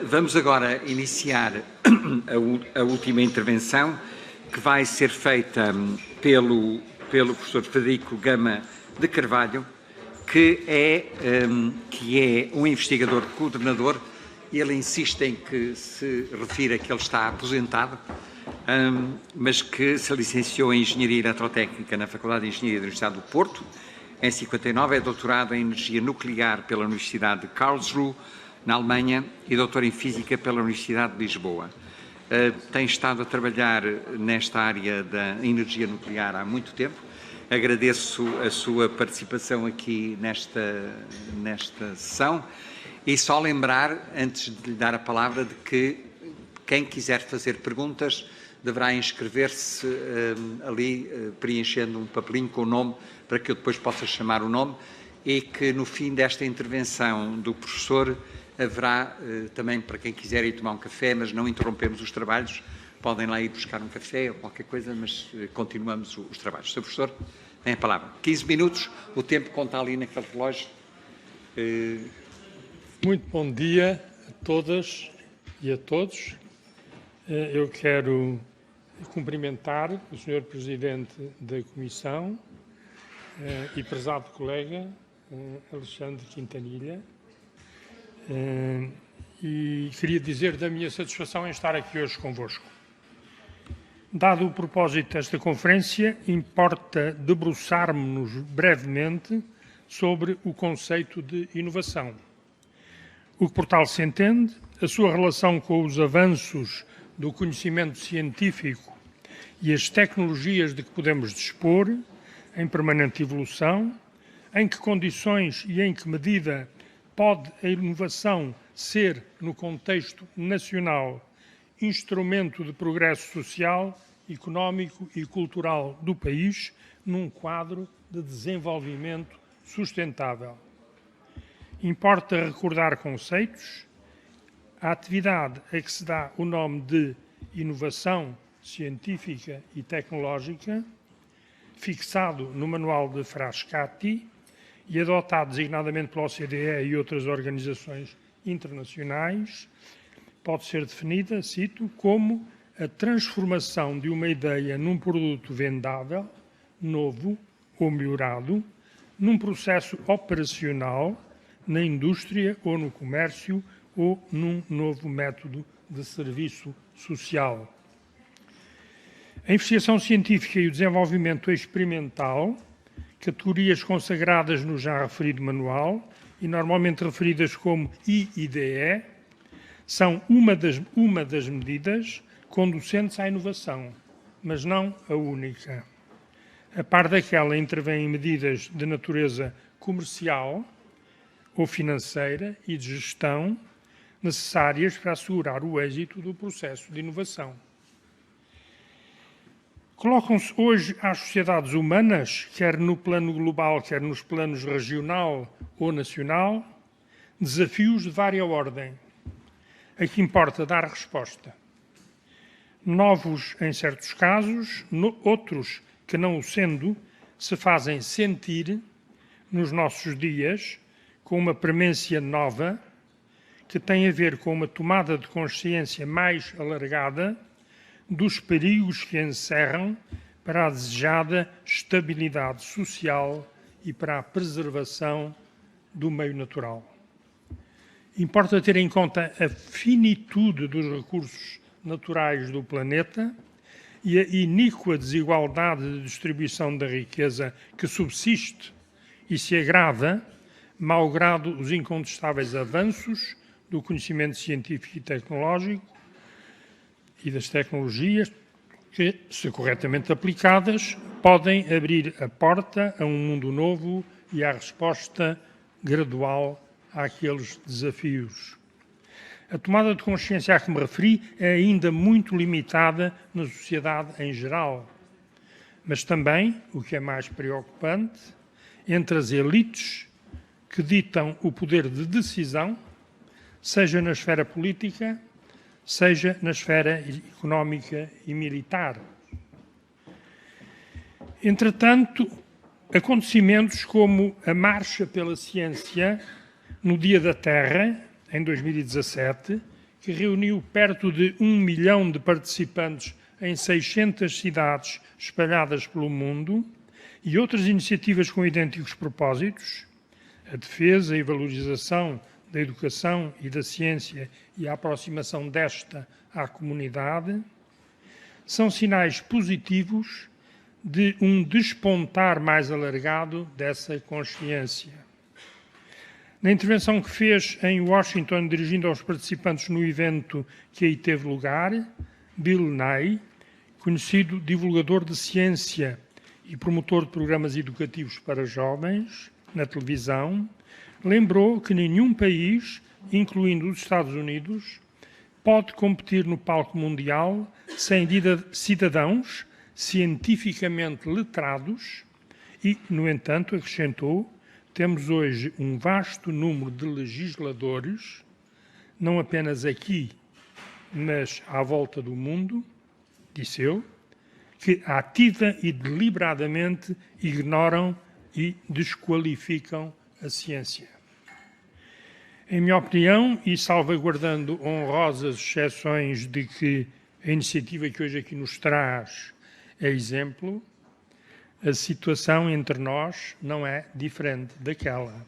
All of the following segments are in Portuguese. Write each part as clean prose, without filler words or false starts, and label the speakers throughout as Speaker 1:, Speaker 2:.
Speaker 1: Vamos agora iniciar a última intervenção, que vai ser feita pelo professor Frederico Gama de Carvalho, que é um investigador coordenador. Ele insiste em que se refira que ele está aposentado, mas que se licenciou em Engenharia Eletrotécnica na Faculdade de Engenharia da Universidade do Porto, em 59, é doutorado em Energia Nuclear pela Universidade de Karlsruhe, na Alemanha, e doutor em Física pela Universidade de Lisboa. Tem estado a trabalhar nesta área da energia nuclear há muito tempo. Agradeço a sua participação aqui nesta sessão e só lembrar, antes de lhe dar a palavra, de que quem quiser fazer perguntas deverá inscrever-se ali, preenchendo um papelinho com o nome, para que eu depois possa chamar o nome, e que no fim desta intervenção do professor haverá também, para quem quiser ir tomar um café, mas não interrompemos os trabalhos, podem lá ir buscar um café ou qualquer coisa, mas continuamos os trabalhos. Sr. Professor, tem a palavra. 15 minutos, o tempo conta ali naquele relógio.
Speaker 2: Muito bom dia a todas e a todos. Eu quero cumprimentar o Sr. Presidente da Comissão e prezado colega Alexandre Quintanilha, e queria dizer da minha satisfação em estar aqui hoje convosco. Dado o propósito desta conferência, importa debruçarmos-nos brevemente sobre o conceito de inovação. O que por tal se entende, a sua relação com os avanços do conhecimento científico e as tecnologias de que podemos dispor, em permanente evolução, em que condições e em que medida pode a inovação ser, no contexto nacional, instrumento de progresso social, económico e cultural do país, num quadro de desenvolvimento sustentável. Importa recordar conceitos. A atividade a que se dá o nome de inovação científica e tecnológica, fixado no Manual de Frascati e adotado designadamente pela OCDE e outras organizações internacionais, pode ser definida, cito, como a transformação de uma ideia num produto vendável, novo ou melhorado, num processo operacional, na indústria ou no comércio, ou num novo método de serviço social. A investigação científica e o desenvolvimento experimental, categorias consagradas no já referido manual e normalmente referidas como IIDE, são uma das medidas conducentes à inovação, mas não a única. A par daquela intervêm medidas de natureza comercial ou financeira e de gestão necessárias para assegurar o êxito do processo de inovação. Colocam-se hoje às sociedades humanas, quer no plano global, quer nos planos regional ou nacional, desafios de vária ordem, a que importa dar resposta. Novos em certos casos, outros que não o sendo, se fazem sentir nos nossos dias com uma premência nova que tem a ver com uma tomada de consciência mais alargada dos perigos que encerram para a desejada estabilidade social e para a preservação do meio natural. Importa ter em conta a finitude dos recursos naturais do planeta e a iníqua desigualdade de distribuição da riqueza que subsiste e se agrava, malgrado os incontestáveis avanços do conhecimento científico e tecnológico e das tecnologias que, se corretamente aplicadas, podem abrir a porta a um mundo novo e à resposta gradual àqueles desafios. A tomada de consciência a que me referi é ainda muito limitada na sociedade em geral, mas também, o que é mais preocupante, entre as elites que ditam o poder de decisão, seja na esfera política, seja na esfera económica e militar. Entretanto, acontecimentos como a Marcha pela Ciência no Dia da Terra, em 2017, que reuniu perto de 1 milhão de participantes em 600 cidades espalhadas pelo mundo, e outras iniciativas com idênticos propósitos, a defesa e valorização da educação e da ciência e a aproximação desta à comunidade, são sinais positivos de um despontar mais alargado dessa consciência. Na intervenção que fez em Washington, dirigindo aos participantes no evento que aí teve lugar, Bill Nye, conhecido divulgador de ciência e promotor de programas educativos para jovens na televisão, lembrou que nenhum país, incluindo os Estados Unidos, pode competir no palco mundial sem cidadãos cientificamente letrados e, no entanto, acrescentou, temos hoje um vasto número de legisladores, não apenas aqui, mas à volta do mundo, disse ele, que ativa e deliberadamente ignoram e desqualificam a ciência. Em minha opinião, e salvaguardando honrosas exceções de que a iniciativa que hoje aqui nos traz é exemplo, a situação entre nós não é diferente daquela.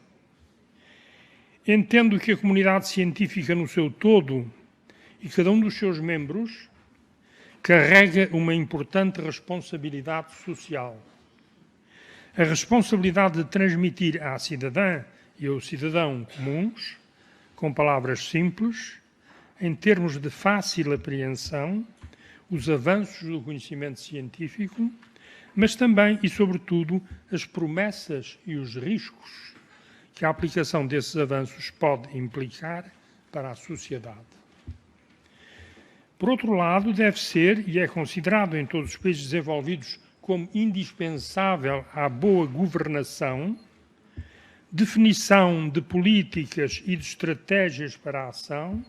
Speaker 2: Entendo que a comunidade científica no seu todo e cada um dos seus membros carrega uma importante responsabilidade social. A responsabilidade de transmitir à cidadã e ao cidadão comuns, com palavras simples, em termos de fácil apreensão, os avanços do conhecimento científico, mas também e sobretudo as promessas e os riscos que a aplicação desses avanços pode implicar para a sociedade. Por outro lado, deve ser, e é considerado em todos os países desenvolvidos como indispensável à boa governação, definição de políticas e de estratégias para a ação,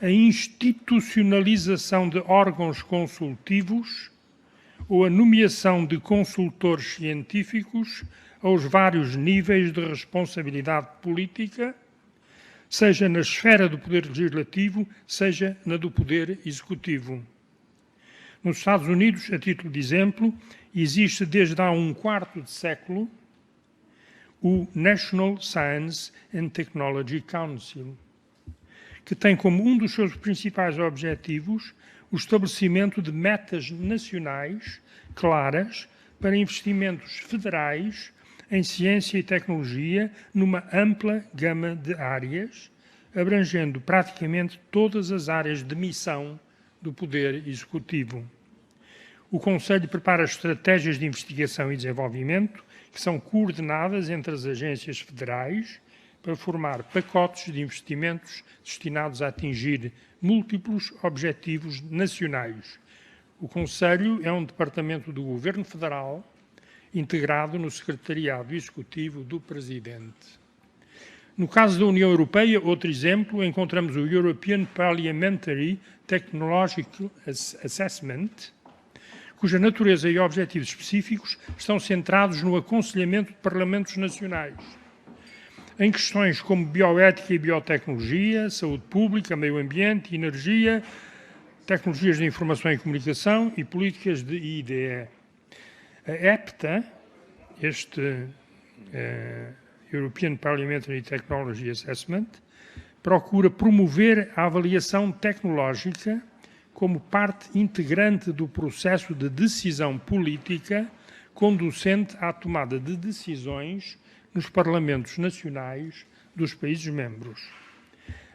Speaker 2: a institucionalização de órgãos consultivos ou a nomeação de consultores científicos aos vários níveis de responsabilidade política, seja na esfera do poder legislativo, seja na do poder executivo. Nos Estados Unidos, a título de exemplo, existe desde há um quarto de século o National Science and Technology Council, que tem como um dos seus principais objetivos o estabelecimento de metas nacionais claras para investimentos federais em ciência e tecnologia numa ampla gama de áreas, abrangendo praticamente todas as áreas de missão do Poder Executivo. O Conselho prepara estratégias de investigação e desenvolvimento que são coordenadas entre as agências federais para formar pacotes de investimentos destinados a atingir múltiplos objetivos nacionais. O Conselho é um departamento do Governo Federal integrado no Secretariado Executivo do Presidente. No caso da União Europeia, outro exemplo, encontramos o European Parliamentary Technological Assessment, cuja natureza e objetivos específicos estão centrados no aconselhamento de parlamentos nacionais, em questões como bioética e biotecnologia, saúde pública, meio ambiente, energia, tecnologias de informação e comunicação e políticas de IDE. A EPTA, European Parliamentary Technology Assessment, procura promover a avaliação tecnológica como parte integrante do processo de decisão política conducente à tomada de decisões nos parlamentos nacionais dos países membros.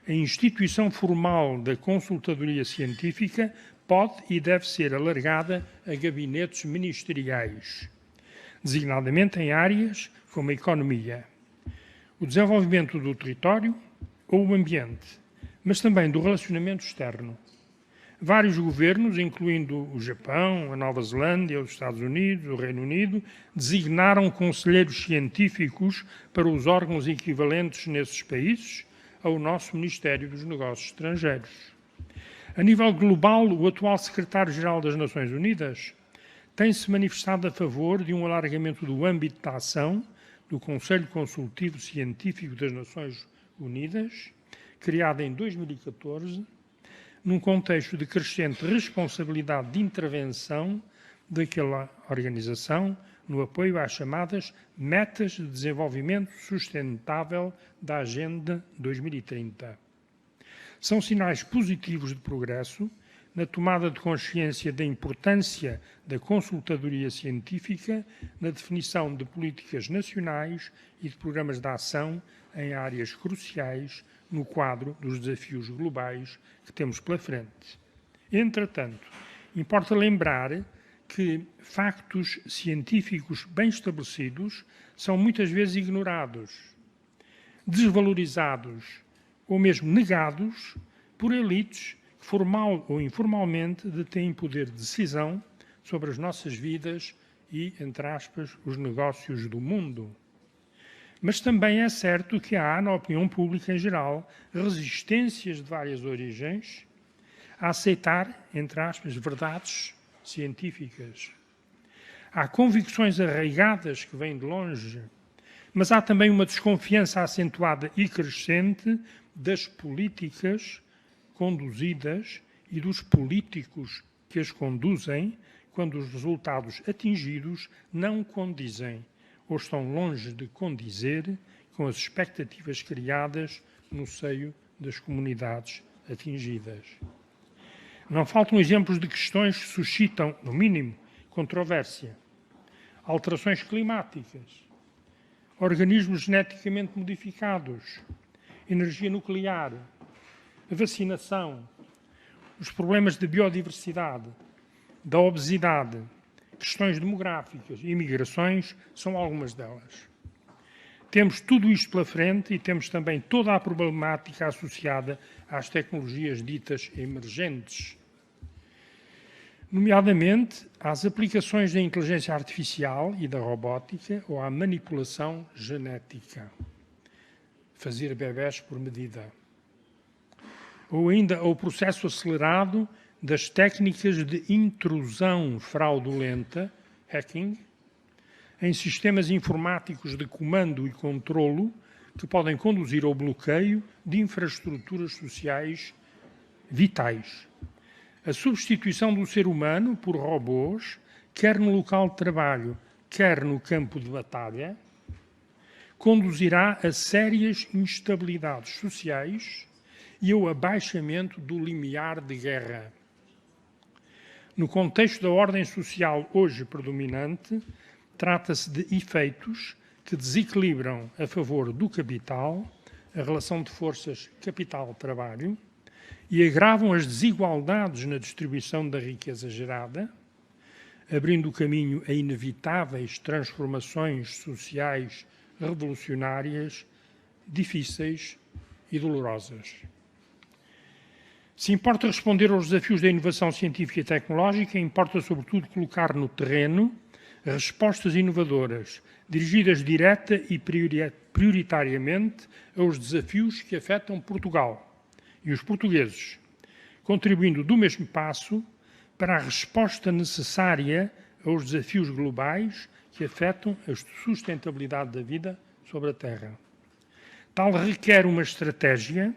Speaker 2: A instituição formal da consultadoria científica pode e deve ser alargada a gabinetes ministeriais, designadamente em áreas como a economia, o desenvolvimento do território ou o ambiente, mas também do relacionamento externo. Vários governos, incluindo o Japão, a Nova Zelândia, os Estados Unidos, o Reino Unido, designaram conselheiros científicos para os órgãos equivalentes nesses países ao nosso Ministério dos Negócios Estrangeiros. A nível global, o atual secretário-geral das Nações Unidas tem-se manifestado a favor de um alargamento do âmbito da ação do Conselho Consultivo Científico das Nações Unidas, criada em 2014, num contexto de crescente responsabilidade de intervenção daquela organização no apoio às chamadas Metas de Desenvolvimento Sustentável da Agenda 2030. São sinais positivos de progresso na tomada de consciência da importância da consultadoria científica na definição de políticas nacionais e de programas de ação em áreas cruciais no quadro dos desafios globais que temos pela frente. Entretanto, importa lembrar que factos científicos bem estabelecidos são muitas vezes ignorados, desvalorizados ou mesmo negados por elites que, formal ou informalmente, detêm poder de decisão sobre as nossas vidas e, entre aspas, os negócios do mundo. Mas também é certo que há, na opinião pública em geral, resistências de várias origens a aceitar, entre aspas, verdades científicas. Há convicções arraigadas que vêm de longe, mas há também uma desconfiança acentuada e crescente das políticas conduzidas e dos políticos que as conduzem quando os resultados atingidos não condizem ou estão longe de condizer com as expectativas criadas no seio das comunidades atingidas. Não faltam exemplos de questões que suscitam, no mínimo, controvérsia. Alterações climáticas, organismos geneticamente modificados, energia nuclear, a vacinação, os problemas de biodiversidade, da obesidade, questões demográficas e migrações são algumas delas. Temos tudo isto pela frente e temos também toda a problemática associada às tecnologias ditas emergentes, nomeadamente às aplicações da inteligência artificial e da robótica ou à manipulação genética, fazer bebés por medida, ou ainda ao processo acelerado das técnicas de intrusão fraudulenta, hacking, em sistemas informáticos de comando e controlo que podem conduzir ao bloqueio de infraestruturas sociais vitais. A substituição do ser humano por robôs, quer no local de trabalho, quer no campo de batalha, conduzirá a sérias instabilidades sociais e ao abaixamento do limiar de guerra. No contexto da ordem social hoje predominante, trata-se de efeitos que desequilibram a favor do capital, a relação de forças capital-trabalho, e agravam as desigualdades na distribuição da riqueza gerada, abrindo o caminho a inevitáveis transformações sociais revolucionárias, difíceis e dolorosas. Se importa responder aos desafios da inovação científica e tecnológica, importa sobretudo colocar no terreno respostas inovadoras, dirigidas direta e prioritariamente aos desafios que afetam Portugal e os portugueses, contribuindo do mesmo passo para a resposta necessária aos desafios globais que afetam a sustentabilidade da vida sobre a Terra. Tal requer uma estratégia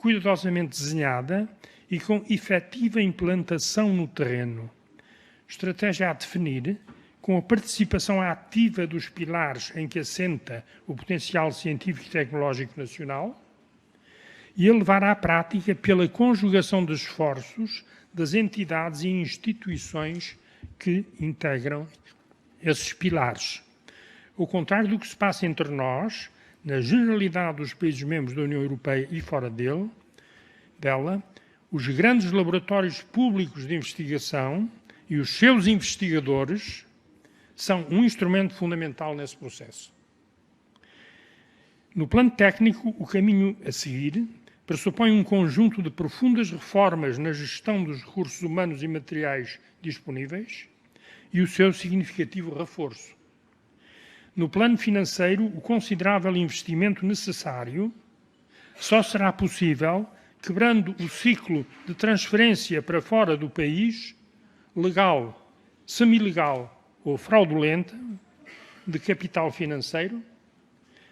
Speaker 2: cuidadosamente desenhada e com efetiva implantação no terreno. Estratégia a definir com a participação ativa dos pilares em que assenta o potencial científico e tecnológico nacional e a levar à prática pela conjugação de esforços das entidades e instituições que integram esses pilares. Ao contrário do que se passa entre nós, na generalidade dos países membros da União Europeia e fora dela, os grandes laboratórios públicos de investigação e os seus investigadores são um instrumento fundamental nesse processo. No plano técnico, o caminho a seguir pressupõe um conjunto de profundas reformas na gestão dos recursos humanos e materiais disponíveis e o seu significativo reforço. No plano financeiro, o considerável investimento necessário só será possível quebrando o ciclo de transferência para fora do país, legal, semi-legal ou fraudulenta, de capital financeiro,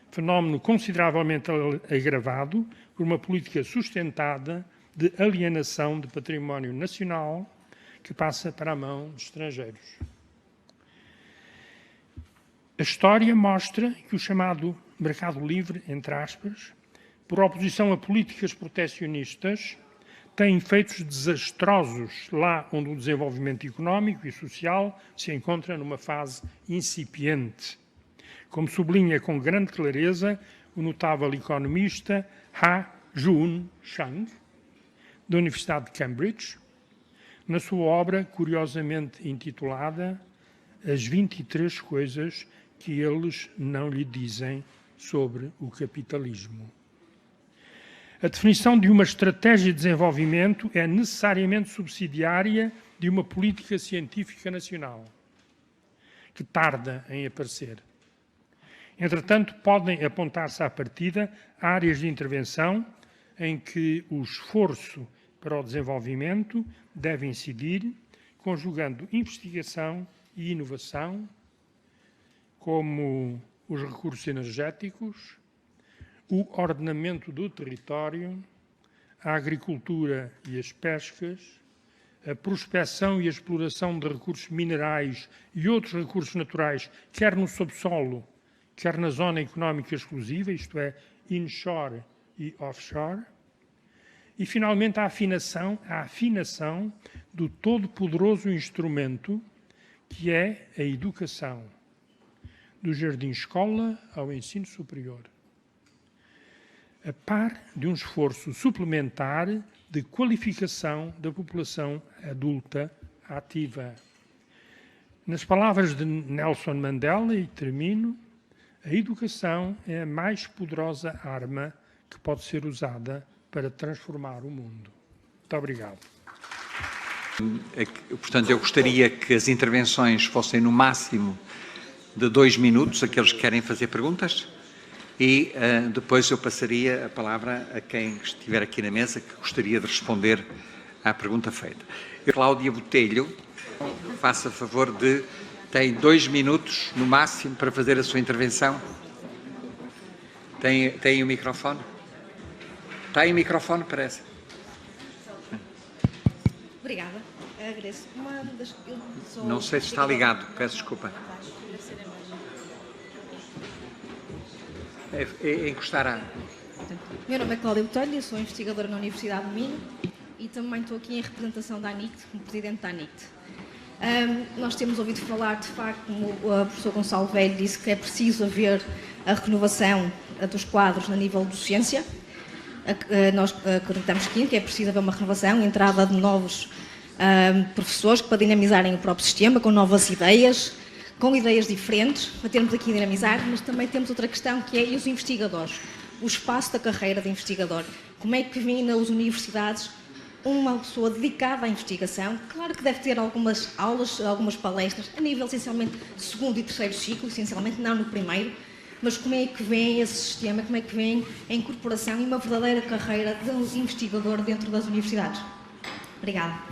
Speaker 2: fenómeno consideravelmente agravado por uma política sustentada de alienação de património nacional que passa para a mão de estrangeiros. A história mostra que o chamado mercado livre, entre aspas, por oposição a políticas protecionistas, tem efeitos desastrosos lá onde o desenvolvimento económico e social se encontra numa fase incipiente, como sublinha com grande clareza o notável economista Ha-Joon Chang, da Universidade de Cambridge, na sua obra curiosamente intitulada As 23 coisas que eles não lhe dizem sobre o capitalismo. A definição de uma estratégia de desenvolvimento é necessariamente subsidiária de uma política científica nacional, que tarda em aparecer. Entretanto, podem apontar-se à partida áreas de intervenção em que o esforço para o desenvolvimento deve incidir, conjugando investigação e inovação, como os recursos energéticos, o ordenamento do território, a agricultura e as pescas, a prospecção e a exploração de recursos minerais e outros recursos naturais, quer no subsolo, quer na zona económica exclusiva, isto é, inshore e offshore, e, finalmente, a afinação do todo-poderoso instrumento que é a educação, do jardim-escola ao ensino superior, a par de um esforço suplementar de qualificação da população adulta ativa. Nas palavras de Nelson Mandela, e termino, a educação é a mais poderosa arma que pode ser usada para transformar o mundo. Muito obrigado.
Speaker 1: Portanto, eu gostaria que as intervenções fossem no máximo de 2 minutos, aqueles que querem fazer perguntas, e depois eu passaria a palavra a quem estiver aqui na mesa que gostaria de responder à pergunta feita. Cláudia Botelho, faça favor de... Tem 2 minutos, no máximo, para fazer a sua intervenção. Tem o microfone? Está aí o microfone, parece.
Speaker 3: Obrigada. Agradeço.
Speaker 1: Não sei se está ligado, peço desculpa. Encostará.
Speaker 3: Meu nome é Cláudia Botelho, sou investigadora na Universidade de Minho e também estou aqui em representação da ANICT, como presidente da ANICT. Nós temos ouvido falar, de facto, como o professor Gonçalo Velho disse, que é preciso haver a renovação dos quadros a nível de docência. Nós acreditamos que é preciso haver uma renovação, entrada de novos professores para dinamizarem o próprio sistema, com novas ideias, com ideias diferentes, para termos aqui a dinamizar, mas também temos outra questão que é e os investigadores, o espaço da carreira de investigador. Como é que vem nas universidades uma pessoa dedicada à investigação? Claro que deve ter algumas aulas, algumas palestras, a nível essencialmente de 2º e 3º ciclo, essencialmente, não no primeiro, mas como é que vem esse sistema, como é que vem a incorporação e uma verdadeira carreira de um investigador dentro das universidades? Obrigada.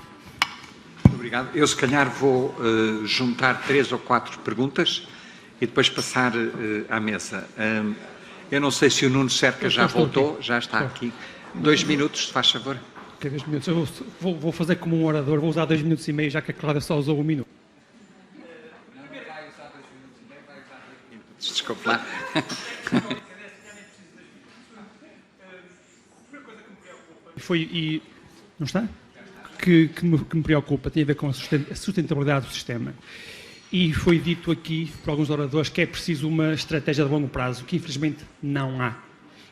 Speaker 1: Obrigado. Eu, se calhar, vou juntar 3 ou 4 perguntas e depois passar à mesa. Eu não sei se o Nuno Cerca já voltou, já está aqui. 2 minutos, se faz favor.
Speaker 4: 2 minutos. Eu vou fazer como um orador, vou usar 2 minutos e meio, já que a Cláudia só usou 1 minuto.
Speaker 1: Desculpe lá.
Speaker 4: Não está? Que me preocupa, tem a ver com a sustentabilidade do sistema. E foi dito aqui, por alguns oradores, que é preciso uma estratégia de longo prazo, que infelizmente não há.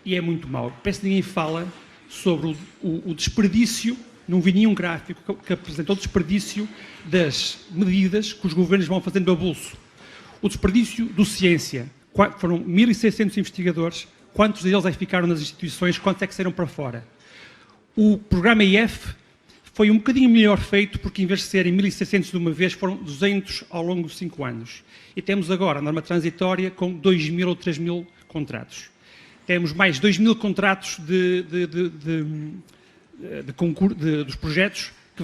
Speaker 4: E é muito mau. Parece que ninguém fala sobre o desperdício, não vi nenhum gráfico que apresentou o desperdício das medidas que os governos vão fazendo a bolso. O desperdício do ciência. Foram 1.600 investigadores, quantos deles é que ficaram nas instituições, quantos é que saíram para fora? O programa IF foi um bocadinho melhor feito, porque em vez de serem 1.600 de uma vez, foram 200 ao longo de 5 anos. E temos agora a norma transitória com 2.000 ou 3.000 contratos. Temos mais 2.000 contratos dos projetos que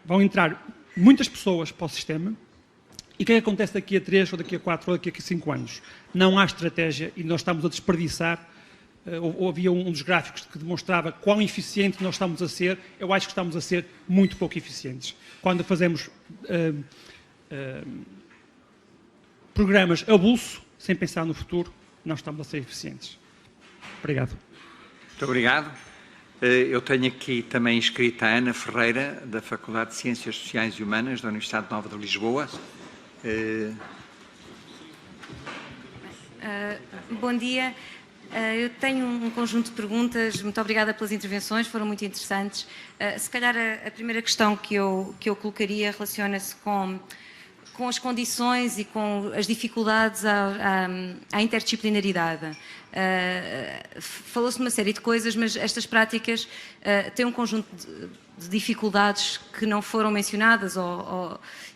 Speaker 4: vão entrar muitas pessoas para o sistema. E o que é que acontece daqui a 3, ou daqui a 4, ou daqui a 5 anos? Não há estratégia e nós estamos a desperdiçar havia um dos gráficos que demonstrava quão eficiente nós estamos a ser. Eu acho que estamos a ser muito pouco eficientes. Quando fazemos programas a bolso, sem pensar no futuro, não estamos a ser eficientes. Obrigado.
Speaker 1: Muito obrigado. Eu tenho aqui também inscrita a Ana Ferreira, da Faculdade de Ciências Sociais e Humanas, da Universidade Nova de Lisboa.
Speaker 5: Bom dia. Eu tenho um conjunto de perguntas. Muito obrigada pelas intervenções, foram muito interessantes. Se calhar a primeira questão que eu colocaria relaciona-se com as condições e com as dificuldades à interdisciplinaridade. Falou-se de uma série de coisas, mas estas práticas têm um conjunto de dificuldades que não foram mencionadas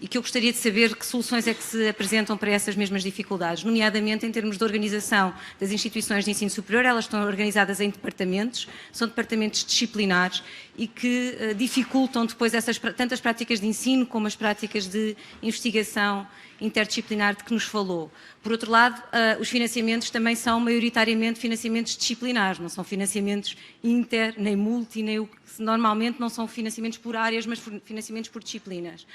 Speaker 5: e que eu gostaria de saber que soluções é que se apresentam para essas mesmas dificuldades, nomeadamente em termos de organização das instituições de ensino superior. Elas estão organizadas em departamentos, são departamentos disciplinares e que dificultam depois tanto as práticas de ensino como as práticas de investigação interdisciplinar de que nos falou. Por outro lado, os financiamentos também são maioritariamente financiamentos disciplinares, não são financiamentos inter, nem multi, nem o que normalmente não são financiamentos por áreas, mas financiamentos por disciplinas.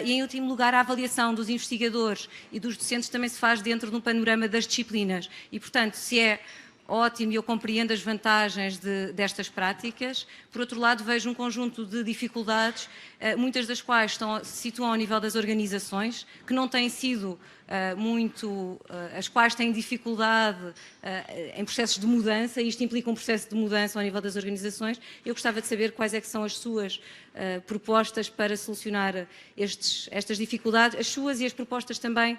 Speaker 5: E, em último lugar, a avaliação dos investigadores e dos docentes também se faz dentro de um panorama das disciplinas. E, portanto, se é ótimo e eu compreendo as vantagens destas práticas, por outro lado, vejo um conjunto de dificuldades, muitas das quais se situam ao nível das organizações, que não têm sido as quais têm dificuldade em processos de mudança, e isto implica um processo de mudança ao nível das organizações. Eu gostava de saber quais é que são as suas propostas para solucionar estas dificuldades, as suas e as propostas também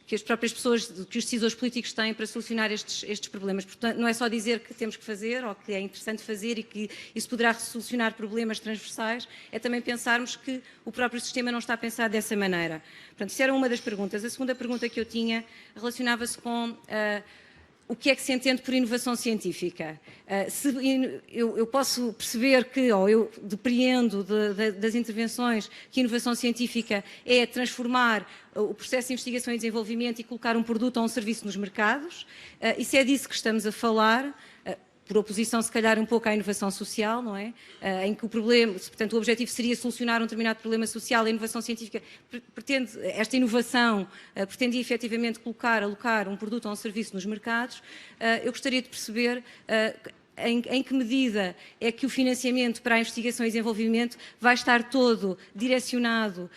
Speaker 5: que as próprias pessoas, que os decisores políticos têm para solucionar estes problemas. Portanto, não é só dizer que temos que fazer ou que é interessante fazer e que isso poderá solucionar problemas transversais, é também pensarmos que o próprio sistema não está pensado dessa maneira. Portanto, isso era uma das perguntas. A segunda pergunta que eu tinha relacionava-se com o que é que se entende por inovação científica. Eu posso perceber ou eu depreendo das intervenções que inovação científica é transformar o processo de investigação e desenvolvimento e colocar um produto ou um serviço nos mercados, e se é disso que estamos a falar, por oposição, se calhar, um pouco à inovação social, não é? Em que o objetivo seria solucionar um determinado problema social. A inovação científica esta inovação pretendia efetivamente alocar um produto ou um serviço nos mercados. Eu gostaria de perceber em que medida é que o financiamento para a investigação e desenvolvimento vai estar todo direcionado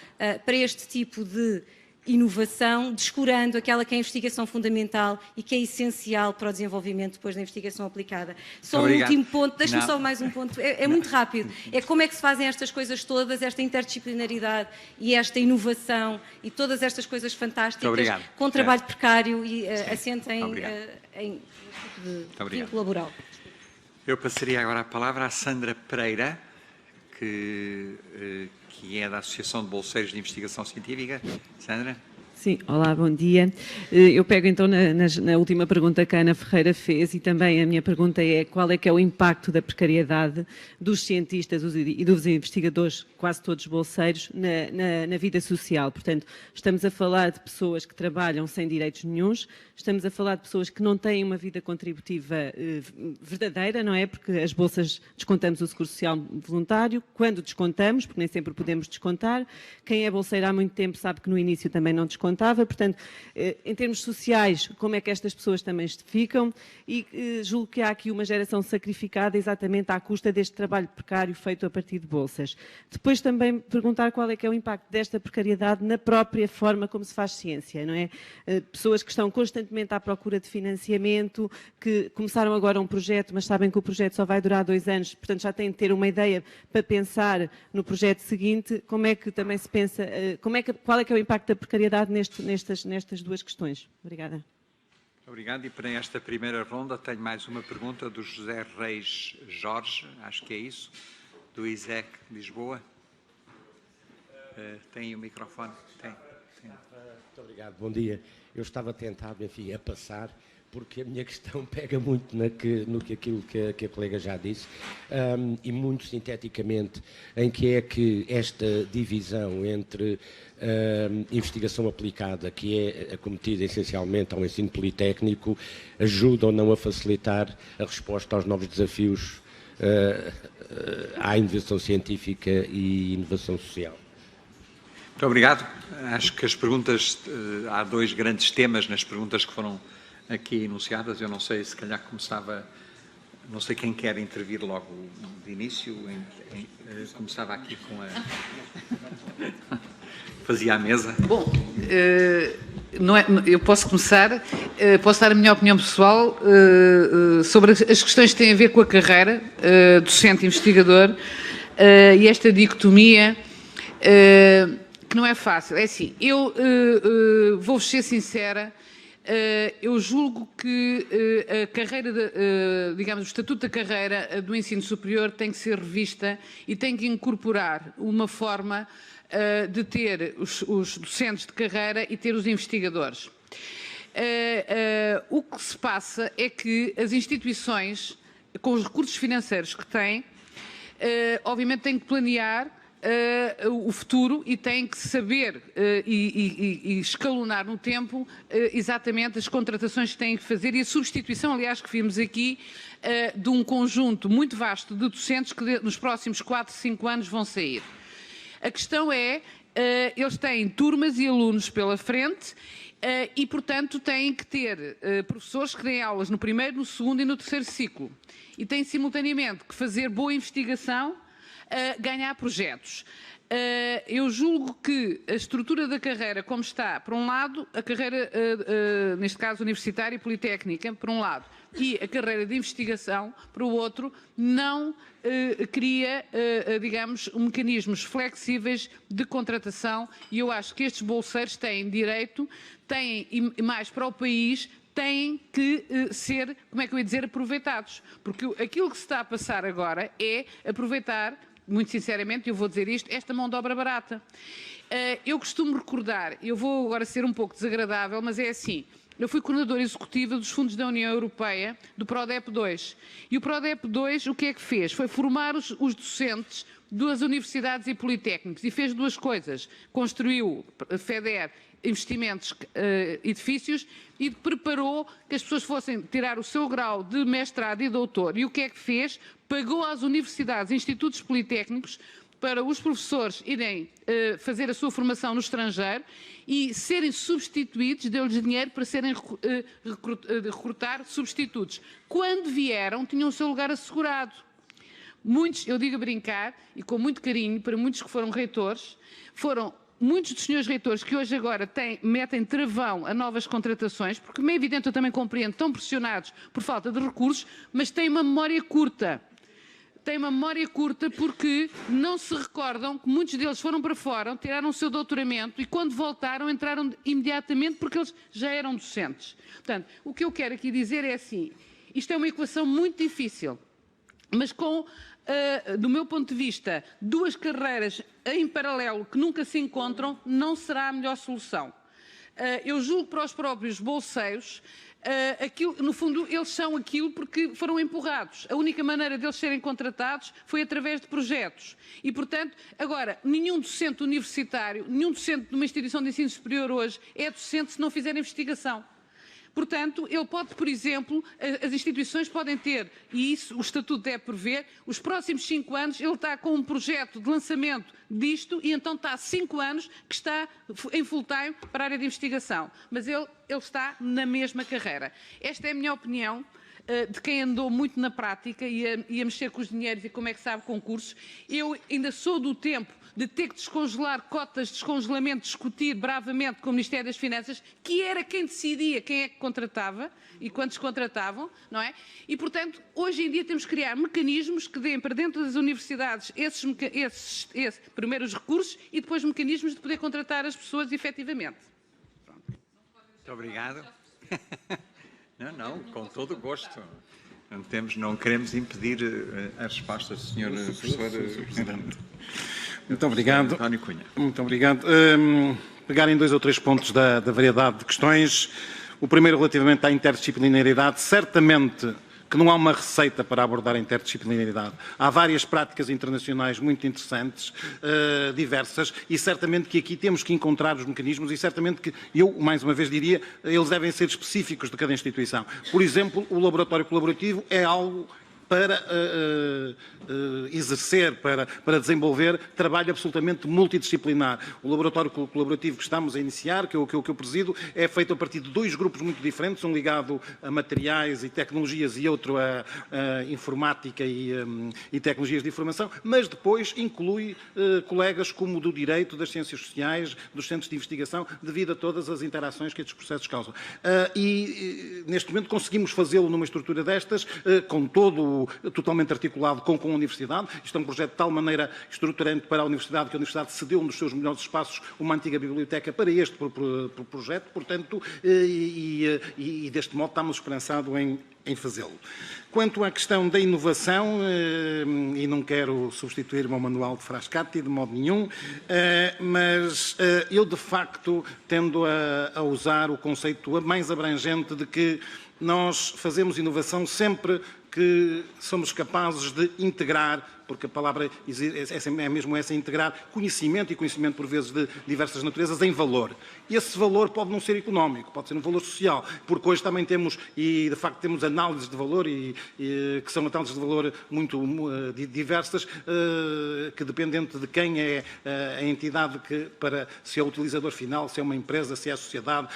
Speaker 5: para este tipo de inovação, descurando aquela que é a investigação fundamental e que é essencial para o desenvolvimento depois da investigação aplicada. Só um último ponto, deixe-me só mais um ponto, é muito rápido. É como é que se fazem estas coisas todas, esta interdisciplinaridade e esta inovação e todas estas coisas fantásticas com trabalho precário e assente em vínculo laboral.
Speaker 1: Eu passaria agora a palavra à Sandra Pereira, que é da Associação de Bolseiros de Investigação Científica. Sandra?
Speaker 6: Sim, olá, bom dia. Eu pego então na última pergunta que a Ana Ferreira fez e também a minha pergunta é qual é que é o impacto da precariedade dos cientistas e dos investigadores, quase todos bolseiros, na vida social. Portanto, estamos a falar de pessoas que trabalham sem direitos nenhuns, estamos a falar de pessoas que não têm uma vida contributiva verdadeira, não é? Porque as bolsas descontamos o seguro social voluntário, quando descontamos, porque nem sempre podemos descontar. Quem é bolseiro há muito tempo sabe que no início também não descontava. Portanto, em termos sociais, como é que estas pessoas também ficam? E julgo que há aqui uma geração sacrificada exatamente à custa deste trabalho precário feito a partir de bolsas. Depois também perguntar qual é que é o impacto desta precariedade na própria forma como se faz ciência, não é? Pessoas que estão constantemente à procura de financiamento, que começaram agora um projeto, mas sabem que o projeto só vai durar 2 anos, portanto já têm de ter uma ideia para pensar no projeto seguinte. Como é que também se pensa, qual é que é o impacto da precariedade nestas duas questões? Obrigada.
Speaker 1: Obrigado. E para esta primeira ronda tenho mais uma pergunta do José Reis Jorge, acho que é isso, do ISEC Lisboa. Tem o microfone? Tem.
Speaker 7: Muito obrigado, bom dia. Eu estava tentado, enfim, a passar, porque a minha questão pega muito aquilo que a colega já disse, e muito sinteticamente em que é que esta divisão entre investigação aplicada, que é acometida essencialmente ao ensino politécnico, ajuda ou não a facilitar a resposta aos novos desafios à inovação científica e inovação social.
Speaker 1: Muito obrigado. Acho que as perguntas, há dois grandes temas nas perguntas que foram aqui enunciadas. Eu não sei, se calhar começava, não sei quem quer intervir logo de início, começava aqui com a... fazia a mesa.
Speaker 8: Bom, eu posso começar, posso dar a minha opinião pessoal sobre as questões que têm a ver com a carreira docente-investigador e esta dicotomia que não é fácil. É assim, eu vou-vos ser sincera, eu julgo que a carreira, digamos, o estatuto da carreira do ensino superior tem que ser revista e tem que incorporar uma forma de ter os docentes de carreira e ter os investigadores. O que se passa é que as instituições, com os recursos financeiros que têm, obviamente têm que planear o futuro e têm que saber e escalonar no tempo exatamente as contratações que têm que fazer e a substituição, aliás, que vimos aqui, de um conjunto muito vasto de docentes que nos próximos 4, 5 anos vão sair. A questão é, eles têm turmas e alunos pela frente e, portanto, têm que ter professores que deem aulas no primeiro, no segundo e no terceiro ciclo. E têm, simultaneamente, que fazer boa investigação, ganhar projetos. Eu julgo que a estrutura da carreira, como está, por um lado, a carreira, neste caso universitária e politécnica, por um lado, e a carreira de investigação, por outro, não cria, digamos, mecanismos flexíveis de contratação, e eu acho que estes bolseiros têm direito, têm, e mais para o país, têm que ser, como é que eu ia dizer, aproveitados. Porque aquilo que se está a passar agora é aproveitar, muito sinceramente, eu vou dizer isto, esta mão de obra barata. Eu costumo recordar, eu vou agora ser um pouco desagradável, mas é assim, eu fui coordenadora executiva dos fundos da União Europeia, do PRODEP 2. E o PRODEP 2 o que é que fez? Foi formar os docentes das universidades e politécnicos e fez duas coisas. Construiu, FEDER, investimentos, edifícios e preparou que as pessoas fossem tirar o seu grau de mestrado e doutor. E o que é que fez? Pagou às universidades e institutos politécnicos para os professores irem fazer a sua formação no estrangeiro e serem substituídos, deu-lhes dinheiro para serem recrutar substitutos. Quando vieram, tinham o seu lugar assegurado. Muitos, eu digo a brincar, e com muito carinho, para muitos que foram reitores, foram muitos dos senhores reitores que hoje agora metem travão a novas contratações, porque, como é evidente, eu também compreendo, estão pressionados por falta de recursos, mas têm uma memória curta. Têm uma memória curta porque não se recordam que muitos deles foram para fora, tiraram o seu doutoramento e, quando voltaram, entraram imediatamente porque eles já eram docentes. Portanto, o que eu quero aqui dizer é assim, isto é uma equação muito difícil, mas com, do meu ponto de vista, duas carreiras em paralelo que nunca se encontram, não será a melhor solução. Eu julgo para os próprios bolseiros, no fundo, eles são aquilo porque foram empurrados. A única maneira deles serem contratados foi através de projetos. E, portanto, agora, nenhum docente universitário, nenhum docente de uma instituição de ensino superior hoje é docente se não fizer investigação. Portanto, ele pode, por exemplo, as instituições podem ter, e isso o Estatuto deve prever, os próximos 5 anos ele está com um projeto de lançamento disto e então está há 5 anos que está em full time para a área de investigação. Mas ele está na mesma carreira. Esta é a minha opinião de quem andou muito na prática e a mexer com os dinheiros e como é que sabe concursos. Eu ainda sou do tempo de ter que descongelar cotas de descongelamento, discutir bravamente com o Ministério das Finanças, que era quem decidia quem é que contratava e quantos contratavam, não é? E, portanto, hoje em dia temos que criar mecanismos que deem para dentro das universidades esses primeiros recursos e depois mecanismos de poder contratar as pessoas efetivamente. Pronto.
Speaker 1: Muito obrigado. Não, com todo o gosto. Não queremos impedir as respostas do Sr. Professor.
Speaker 9: Muito obrigado.
Speaker 1: António Cunha.
Speaker 9: Muito obrigado. Pegar em 2 ou 3 pontos da variedade de questões. O primeiro relativamente à interdisciplinaridade, certamente que não há uma receita para abordar a interdisciplinaridade. Há várias práticas internacionais muito interessantes, diversas, e certamente que aqui temos que encontrar os mecanismos e certamente que, eu mais uma vez diria, eles devem ser específicos de cada instituição. Por exemplo, o laboratório colaborativo é algo para exercer, para desenvolver trabalho absolutamente multidisciplinar. O laboratório colaborativo que estamos a iniciar, que eu presido, é feito a partir de 2 grupos muito diferentes, um ligado a materiais e tecnologias e outro a informática e tecnologias de informação, mas depois inclui colegas como do direito, das ciências sociais, dos centros de investigação, devido a todas as interações que estes processos causam. E neste momento conseguimos fazê-lo numa estrutura destas, com totalmente articulado com a Universidade. Isto é um projeto de tal maneira estruturante para a Universidade que a Universidade cedeu um dos seus melhores espaços, uma antiga biblioteca, para este projeto, portanto, e deste modo estamos esperançados em fazê-lo. Quanto à questão da inovação, e não quero substituir-me ao manual de Frascati de modo nenhum, mas eu de facto tendo a usar o conceito mais abrangente de que nós fazemos inovação sempre que somos capazes de integrar, porque a palavra é mesmo essa, integrar conhecimento, e conhecimento por vezes de diversas naturezas, em valor. E esse valor pode não ser económico, pode ser um valor social, porque hoje também temos, e de facto temos análises de valor, que são análises de valor muito diversas, que dependendo de quem é a entidade, se é o utilizador final, se é uma empresa, se é a sociedade,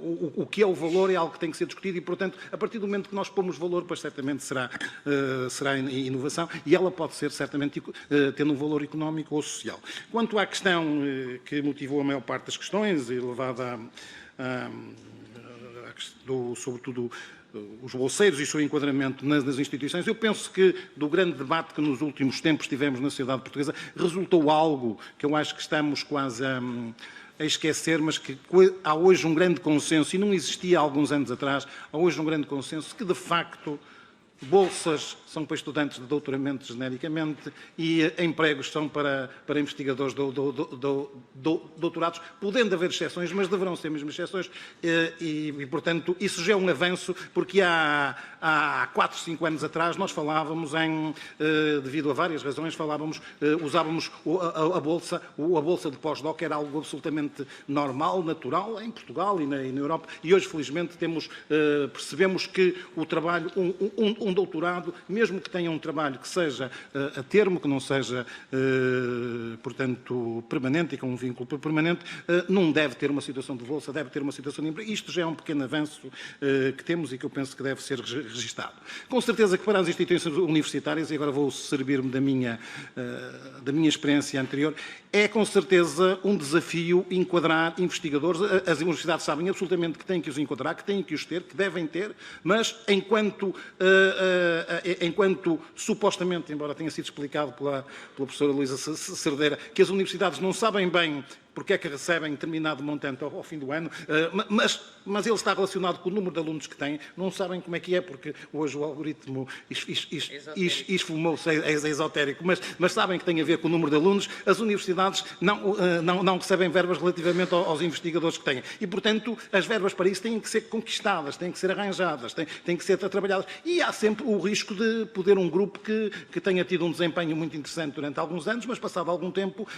Speaker 9: o que é o valor é algo que tem que ser discutido e, portanto, a partir do momento que nós pomos valor, pois certamente será inovação, e ela pode ser certamente tendo um valor económico ou social. Quanto à questão que motivou a maior parte das questões e levada sobretudo os bolseiros e o seu enquadramento nas instituições, eu penso que do grande debate que nos últimos tempos tivemos na sociedade portuguesa resultou algo que eu acho que estamos quase a esquecer, mas que há hoje um grande consenso, e não existia há alguns anos atrás, há hoje um grande consenso que de facto bolsas são para estudantes de doutoramento genericamente e empregos são para investigadores doutorados, podendo haver exceções, mas deverão ser mesmo exceções e, portanto, isso já é um avanço, porque há 4, 5 anos atrás nós falávamos devido a várias razões, usávamos a bolsa de pós-doc era algo absolutamente normal, natural, em Portugal e na Europa, e hoje, felizmente, percebemos que o trabalho, um doutorado, mesmo que tenha um trabalho que seja a termo, que não seja, portanto, permanente e com um vínculo permanente, não deve ter uma situação de bolsa, deve ter uma situação de emprego. Isto já é um pequeno avanço que temos e que eu penso que deve ser registado. Com certeza que para as instituições universitárias, e agora vou servir-me da minha experiência anterior, é com certeza um desafio enquadrar investigadores. As universidades sabem absolutamente que têm que os enquadrar, que têm que os ter, que devem ter, mas enquanto supostamente, embora tenha sido explicado pela professora Luísa Cerdeira, que as universidades não sabem bem porque é que recebem determinado montante ao fim do ano, mas ele está relacionado com o número de alunos que têm, não sabem como é que é, porque hoje o algoritmo esfumou-se, é esotérico, mas sabem que tem a ver com o número de alunos. As universidades não recebem verbas relativamente aos investigadores que têm. E, portanto, as verbas para isso têm que ser conquistadas, têm que ser arranjadas, têm que ser trabalhadas. E há sempre o risco de poder um grupo que tenha tido um desempenho muito interessante durante alguns anos, mas passado algum tempo,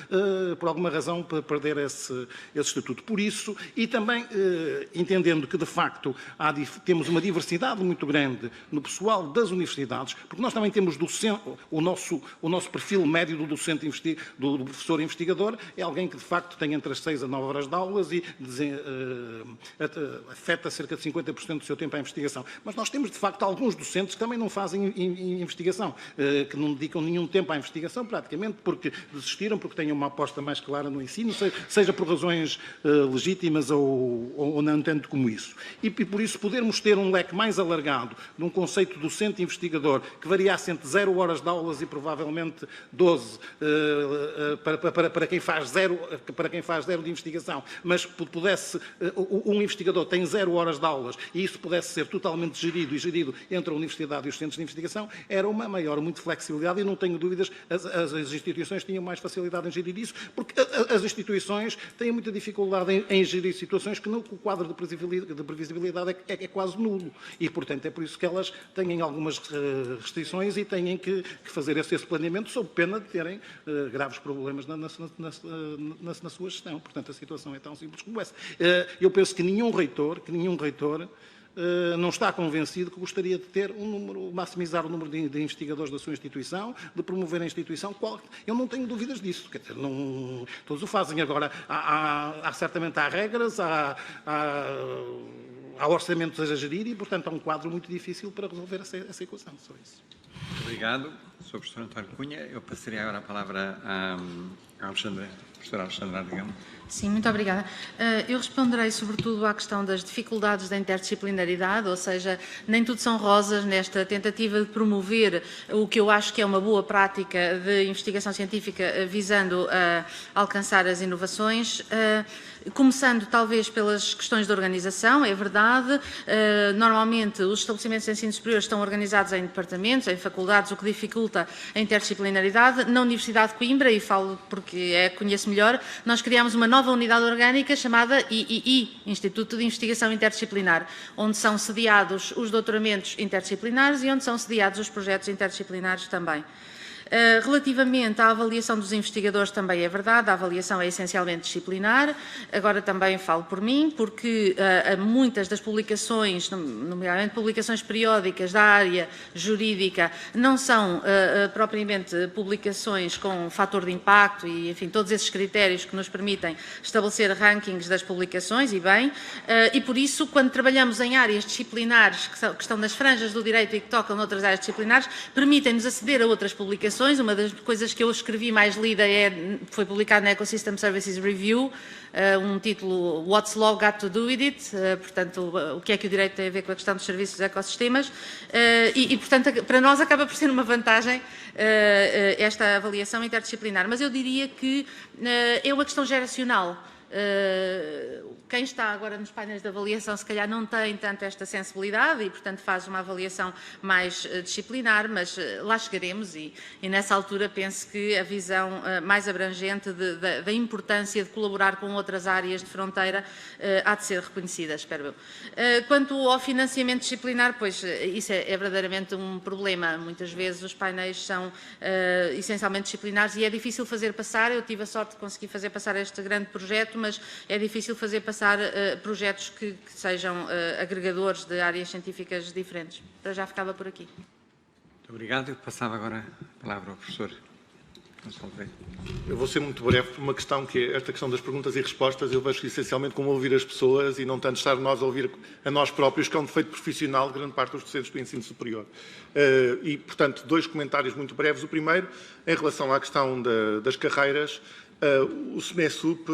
Speaker 9: por alguma razão, perder esse estatuto. Por isso, e também entendendo que, de facto, temos uma diversidade muito grande no pessoal das universidades, porque nós também temos o nosso perfil médio do docente, do professor investigador, é alguém que, de facto, tem entre as 6 a 9 horas de aulas e afeta cerca de 50% do seu tempo à investigação. Mas nós temos, de facto, alguns docentes que também não fazem investigação, que não dedicam nenhum tempo à investigação, praticamente, porque desistiram, porque têm uma aposta mais clara no ensino, seja por razões legítimas ou não tanto como isso. E por isso podermos ter um leque mais alargado de um conceito docente-investigador que variasse entre 0 horas de aulas e provavelmente 12 para quem faz zero de investigação, mas pudesse, um investigador tem 0 horas de aulas e isso pudesse ser totalmente gerido entre a universidade e os centros de investigação, era uma maior flexibilidade e não tenho dúvidas, as instituições tinham mais facilidade em gerir isso, porque as instituições instituições têm muita dificuldade em gerir situações que o quadro de previsibilidade é quase nulo. E, portanto, é por isso que elas têm algumas restrições e têm que fazer esse planeamento sob pena de terem graves problemas na sua gestão. Portanto, a situação é tão simples como essa. Eu penso que nenhum reitor não está convencido que gostaria de ter maximizar o número de investigadores da sua instituição, de promover a instituição. Eu não tenho dúvidas disso. Quer dizer, todos o fazem. Agora, certamente há regras, há orçamentos a gerir e, portanto, há um quadro muito difícil para resolver essa equação. Só isso.
Speaker 1: Obrigado, Sr. Professor António Cunha. Eu passaria agora a palavra à professora Alexandra Aragão.
Speaker 10: Sim, muito obrigada. Eu responderei sobretudo à questão das dificuldades da interdisciplinaridade, ou seja, nem tudo são rosas nesta tentativa de promover o que eu acho que é uma boa prática de investigação científica visando alcançar as inovações. Começando talvez pelas questões de organização, é verdade, normalmente os estabelecimentos de ensino superior estão organizados em departamentos, em faculdades, o que dificulta a interdisciplinaridade. Na Universidade de Coimbra, e falo porque conheço melhor, nós criámos uma nova unidade orgânica chamada III, Instituto de Investigação Interdisciplinar, onde são sediados os doutoramentos interdisciplinares e onde são sediados os projetos interdisciplinares também. Relativamente à avaliação dos investigadores, também é verdade, a avaliação é essencialmente disciplinar. Agora também falo por mim, porque muitas das publicações, nomeadamente publicações periódicas da área jurídica, não são propriamente publicações com fator de impacto e, enfim, todos esses critérios que nos permitem estabelecer rankings das publicações, e bem, e por isso, quando trabalhamos em áreas disciplinares que estão nas franjas do direito e que tocam noutras áreas disciplinares, permitem-nos aceder a outras publicações. Uma das coisas que eu escrevi mais lida foi publicado na Ecosystem Services Review, um título What's Law Got to Do With It, portanto, o que é que o direito tem a ver com a questão dos serviços de ecossistemas, portanto, para nós acaba por ser uma vantagem esta avaliação interdisciplinar, mas eu diria que é uma questão geracional. Quem está agora nos painéis de avaliação se calhar não tem tanto esta sensibilidade e, portanto, faz uma avaliação mais disciplinar, mas lá chegaremos e nessa altura penso que a visão mais abrangente da importância de colaborar com outras áreas de fronteira há de ser reconhecida, espero eu. Quanto ao financiamento disciplinar, pois isso é verdadeiramente um problema. Muitas vezes os painéis são essencialmente disciplinares e é difícil fazer passar. Eu tive a sorte de conseguir fazer passar este grande projeto, mas é difícil fazer passar projetos que sejam agregadores de áreas científicas diferentes. Para já ficava por aqui.
Speaker 1: Muito obrigado. Eu passava agora a palavra ao professor Gonçalves.
Speaker 11: Eu vou ser muito breve por uma questão que é esta questão das perguntas e respostas. Eu vejo essencialmente como ouvir as pessoas e não tanto estar nós a ouvir a nós próprios, que é um defeito profissional de grande parte dos docentes do ensino superior. E, portanto, dois comentários muito breves. O primeiro, em relação à questão das carreiras. O SNESUP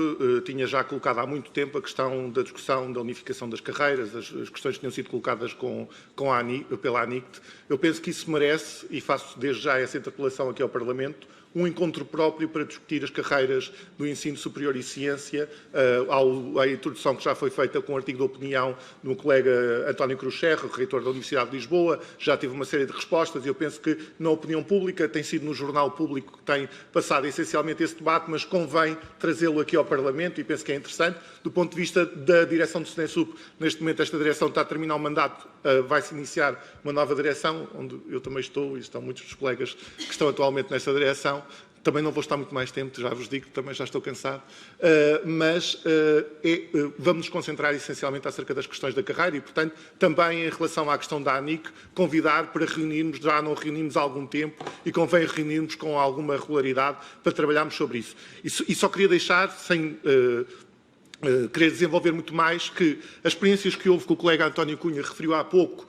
Speaker 11: tinha já colocado há muito tempo a questão da discussão da unificação das carreiras, as questões que tinham sido colocadas pela ANICT. Eu penso que isso merece, e faço desde já essa interpelação aqui ao Parlamento, um encontro próprio para discutir as carreiras do ensino superior e ciência, à introdução que já foi feita com o artigo de opinião do colega António Cruz Serra, reitor da Universidade de Lisboa, já teve uma série de respostas e eu penso que na opinião pública tem sido no jornal público que tem passado essencialmente esse debate, mas convém trazê-lo aqui ao Parlamento e penso que é interessante. Do ponto de vista da direção do SNESUP, neste momento esta direção está a terminar o mandato, vai-se iniciar uma nova direção, onde eu também estou e estão muitos dos colegas que estão atualmente nesta direção. Também não vou estar muito mais tempo, já vos digo, também já estou cansado, vamos nos concentrar essencialmente acerca das questões da carreira e, portanto, também em relação à questão da ANIC, convidar para reunirmos, já não reunimos há algum tempo e convém reunirmos com alguma regularidade para trabalharmos sobre isso. E só queria deixar, sem querer desenvolver muito mais, que as experiências que houve, que o colega António Cunha referiu há pouco,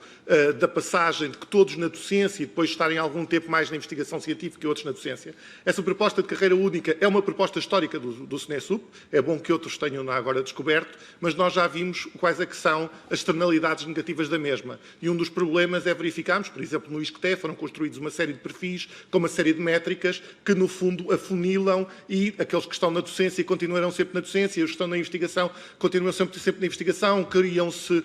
Speaker 11: da passagem de que todos na docência e depois estarem algum tempo mais na investigação científica e outros na docência. Essa proposta de carreira única é uma proposta histórica do SNESUP, é bom que outros tenham agora descoberto, mas nós já vimos quais é que são as externalidades negativas da mesma. E um dos problemas é verificarmos, por exemplo, no ISCTE foram construídos uma série de perfis com uma série de métricas que, no fundo, afunilam e aqueles que estão na docência continuarão sempre na docência e os que estão na investigação investigação, continuam sempre na investigação, criam-se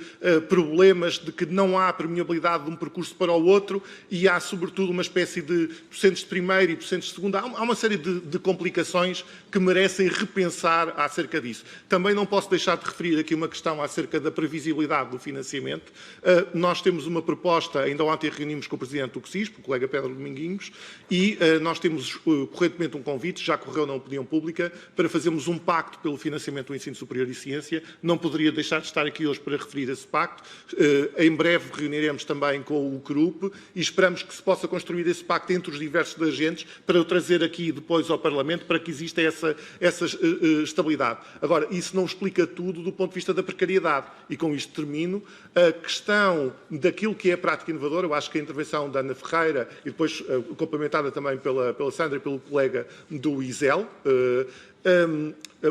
Speaker 11: problemas de que não há permeabilidade de um percurso para o outro e há, sobretudo, uma espécie de docentes de primeiro e docentes de segundo. Há uma série de complicações que merecem repensar acerca disso. Também não posso deixar de referir aqui uma questão acerca da previsibilidade do financiamento. Nós temos uma proposta, ainda ontem reunimos com o Presidente do CSISP, o colega Pedro Dominguinhos, e nós temos correntemente um convite, já correu na opinião pública, para fazermos um pacto pelo financiamento do ensino superior e ciência. Não poderia deixar de estar aqui hoje para referir esse pacto. Em breve reuniremos também com o CRUP e esperamos que se possa construir esse pacto entre os diversos agentes para o trazer aqui depois ao Parlamento para que exista essa estabilidade. Agora, isso não explica tudo do ponto de vista da precariedade. E com isto termino. A questão daquilo que é a prática inovadora, eu acho que a intervenção da Ana Ferreira e depois complementada também pela Sandra e pelo colega do ISEL,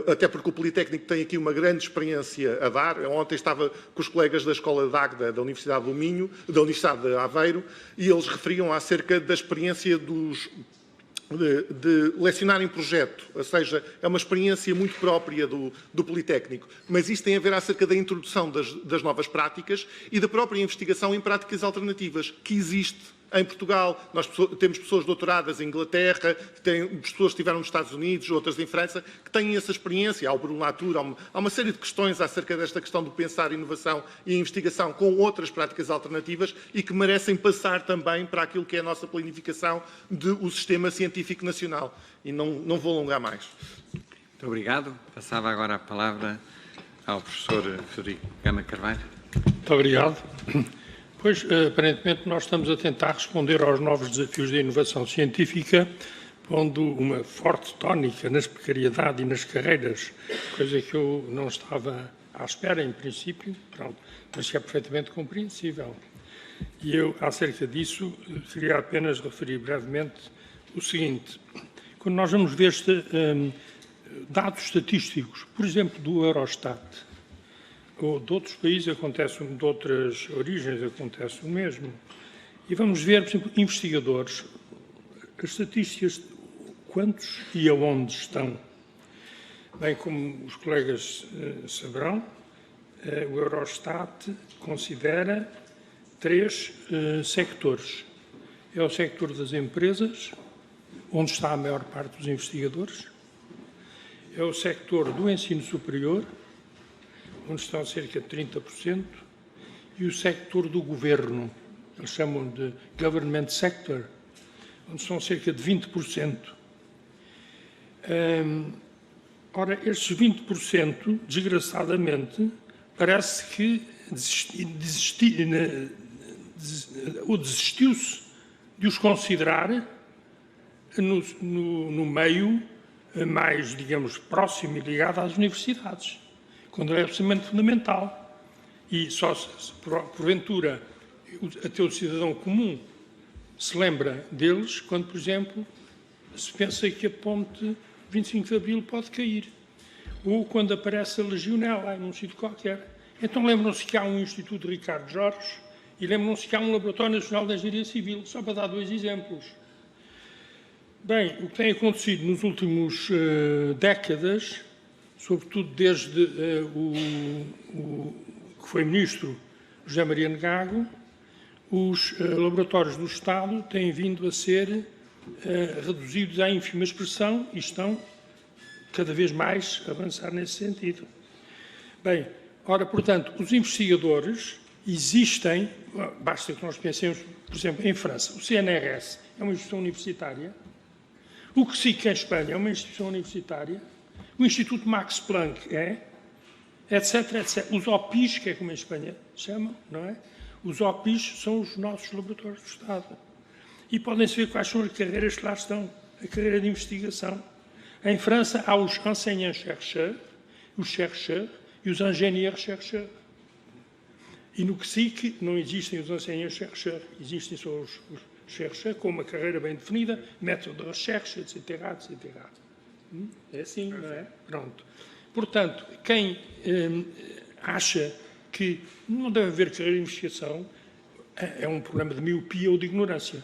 Speaker 11: até porque o Politécnico tem aqui uma grande experiência a dar. Ontem estava com os colegas da Escola de Águeda da Universidade do Minho, da Universidade de Aveiro, e eles referiam acerca da experiência de lecionar em projeto, ou seja, é uma experiência muito própria do Politécnico, mas isto tem a ver acerca da introdução das novas práticas e da própria investigação em práticas alternativas, que existe em Portugal. Nós temos pessoas doutoradas em Inglaterra, pessoas que estiveram nos Estados Unidos, outras em França, que têm essa experiência. Há o Bruno Latour, há uma série de questões acerca desta questão do pensar inovação e investigação com outras práticas alternativas e que merecem passar também para aquilo que é a nossa planificação do sistema científico nacional. E não vou alongar mais.
Speaker 1: Muito obrigado. Passava agora a palavra ao professor Frederico Gama Carvalho.
Speaker 2: Muito obrigado. Pois, aparentemente, nós estamos a tentar responder aos novos desafios da inovação científica, pondo uma forte tónica nas precariedade e nas carreiras, coisa que eu não estava à espera, em princípio, pronto, mas que é perfeitamente compreensível. E eu, acerca disso, queria apenas referir brevemente o seguinte. Quando nós vamos ver dados estatísticos, por exemplo, do Eurostat, ou de outros países de outras origens acontece o mesmo. E vamos ver, por exemplo, investigadores, as estatísticas, quantos e aonde estão. Bem, como os colegas saberão, o Eurostat considera 3 sectores. É o sector das empresas, onde está a maior parte dos investigadores. É o sector do ensino superior, onde estão cerca de 30%, e o sector do governo, eles chamam de government sector, onde são cerca de 20%. Ora, estes 20%, desgraçadamente, parece que desistiu-se de os considerar no meio mais, digamos, próximo e ligado às universidades, quando é absolutamente fundamental. E só se, porventura, até o cidadão comum se lembra deles quando, por exemplo, se pensa que a ponte 25 de Abril pode cair, ou quando aparece a legionela em um sítio qualquer. Então lembram-se que há um Instituto de Ricardo Jorge e lembram-se que há um Laboratório Nacional de Engenharia Civil, só para dar 2 exemplos. Bem, o que tem acontecido nos últimos décadas, sobretudo desde o que foi ministro José Maria Negago, os laboratórios do Estado têm vindo a ser reduzidos à ínfima expressão e estão cada vez mais a avançar nesse sentido. Bem, ora, portanto, os investigadores existem, basta que nós pensemos, por exemplo, em França, o CNRS é uma instituição universitária, o CSIC em Espanha é uma instituição universitária, o Instituto Max Planck etc, etc. Os OPIs, que é como em Espanha chamam, não é? Os OPIs são os nossos laboratórios do Estado. E podem-se ver quais são as carreiras que lá estão, a carreira de investigação. Em França há os enseignants-chercheurs, os chercheurs e os ingénieurs-chercheurs. E no CSIC não existem os enseignants-chercheurs, existem só os chercheurs com uma carreira bem definida, método de recherche, etc, etc. É assim, não é? Pronto. Portanto, quem acha que não deve haver carreira de investigação é um problema de miopia ou de ignorância.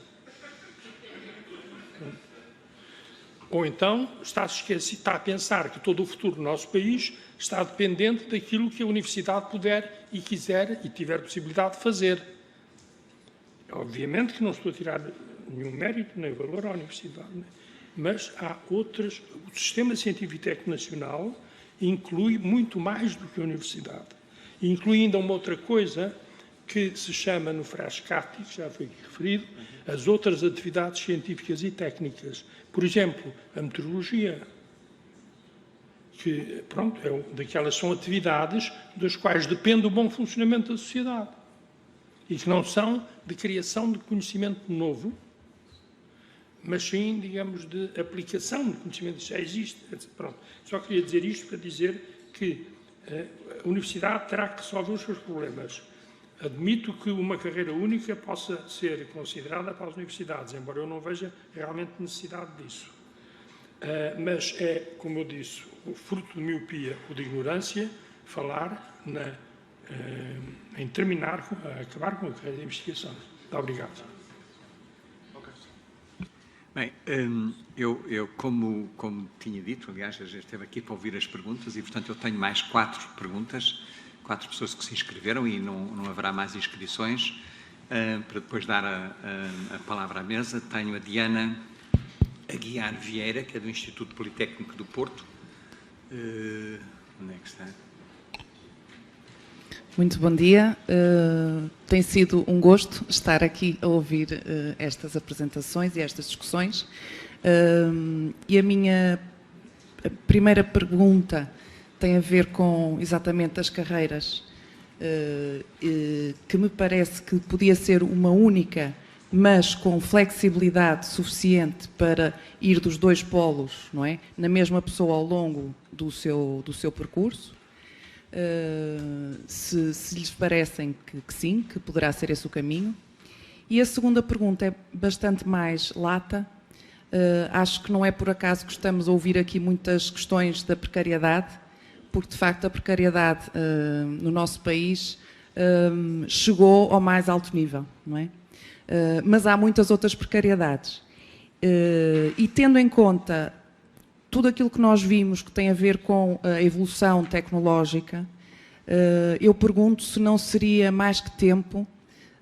Speaker 2: Ou então está a pensar que todo o futuro do nosso país está dependente daquilo que a universidade puder e quiser e tiver possibilidade de fazer. Obviamente que não estou a tirar nenhum mérito nem valor à universidade, mas há outras. O sistema científico e técnico nacional inclui muito mais do que a universidade. E inclui ainda uma outra coisa que se chama no Frascati, que já foi aqui referido, as outras atividades científicas e técnicas. Por exemplo, a meteorologia, que, pronto, daquelas são atividades das quais depende o bom funcionamento da sociedade e que não são de criação de conhecimento novo, mas sim, digamos, de aplicação de conhecimento que já existe. Pronto. Só queria dizer isto para dizer que a universidade terá que resolver os seus problemas. Admito que uma carreira única possa ser considerada para as universidades, embora eu não veja realmente necessidade disso. Mas é, como eu disse, o fruto de miopia ou de ignorância falar em acabar com a carreira de investigação. Muito obrigado.
Speaker 1: Bem, eu como tinha dito, aliás, já esteve aqui para ouvir as perguntas e, portanto, eu tenho mais 4 perguntas, 4 pessoas que se inscreveram e não haverá mais inscrições. Para depois dar a palavra à mesa, tenho a Diana Aguiar Vieira, que é do Instituto Politécnico do Porto. Onde é que está?
Speaker 12: Muito bom dia. Tem sido um gosto estar aqui a ouvir estas apresentações e estas discussões. E a minha primeira pergunta tem a ver com exatamente as carreiras, que me parece que podia ser uma única, mas com flexibilidade suficiente para ir dos 2 polos, não é? Na mesma pessoa ao longo do seu percurso. Se lhes parecem que sim, que poderá ser esse o caminho. E a segunda pergunta é bastante mais lata. Acho que não é por acaso que estamos a ouvir aqui muitas questões da precariedade, porque de facto a precariedade no nosso país chegou ao mais alto nível, não é? Mas há muitas outras precariedades. E tendo em conta tudo aquilo que nós vimos que tem a ver com a evolução tecnológica, eu pergunto se não seria mais que tempo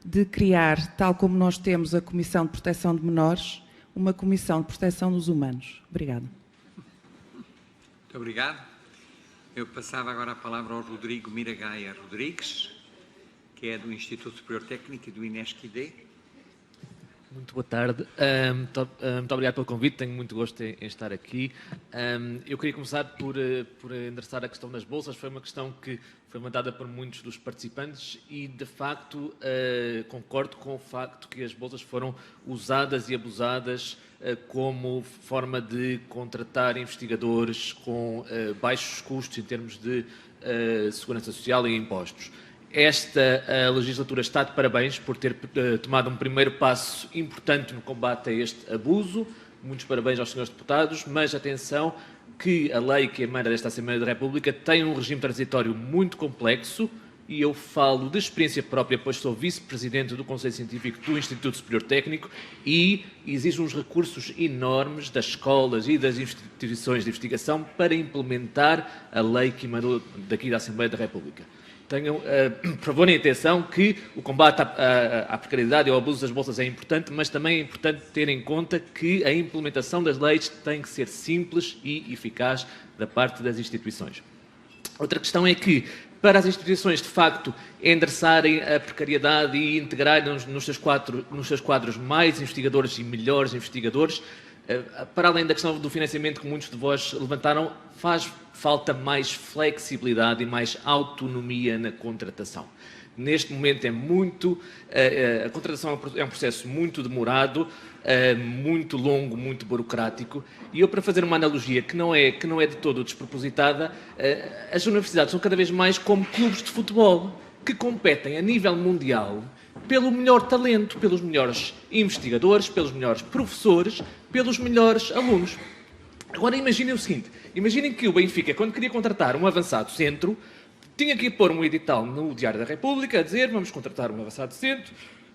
Speaker 12: de criar, tal como nós temos a Comissão de Proteção de Menores, uma Comissão de Proteção dos Humanos. Obrigada.
Speaker 1: Muito obrigado. Eu passava agora a palavra ao Rodrigo Miragaia Rodrigues, que é do Instituto Superior Técnico e do INESC-ID.
Speaker 13: Muito boa tarde. Muito obrigado pelo convite, tenho muito gosto em estar aqui. Eu queria começar por endereçar a questão das bolsas. Foi uma questão que foi levantada por muitos dos participantes e, de facto, concordo com o facto que as bolsas foram usadas e abusadas como forma de contratar investigadores com baixos custos em termos de segurança social e impostos. Esta legislatura está de parabéns por ter tomado um primeiro passo importante no combate a este abuso. Muitos parabéns aos senhores deputados, mas atenção que a lei que emana desta Assembleia da República tem um regime transitório muito complexo e eu falo de experiência própria, pois sou vice-presidente do Conselho Científico do Instituto Superior Técnico e exige uns recursos enormes das escolas e das instituições de investigação para implementar a lei que emanou daqui da Assembleia da República. Tenham, por favor, em atenção que o combate à precariedade e ao abuso das bolsas é importante, mas também é importante ter em conta que a implementação das leis tem que ser simples e eficaz da parte das instituições. Outra questão é que, para as instituições, de facto, endereçarem a precariedade e integrarem nos seus quadros mais investigadores e melhores investigadores, para além da questão do financiamento que muitos de vós levantaram, faz falta mais flexibilidade e mais autonomia na contratação. Neste momento a contratação é um processo muito demorado, muito longo, muito burocrático, e eu, para fazer uma analogia que não é de todo despropositada, as universidades são cada vez mais como clubes de futebol, que competem a nível mundial pelo melhor talento, pelos melhores investigadores, pelos melhores professores, pelos melhores alunos. Agora imaginem o seguinte, imaginem que o Benfica, quando queria contratar um avançado centro, tinha que pôr um edital no Diário da República a dizer vamos contratar um avançado centro,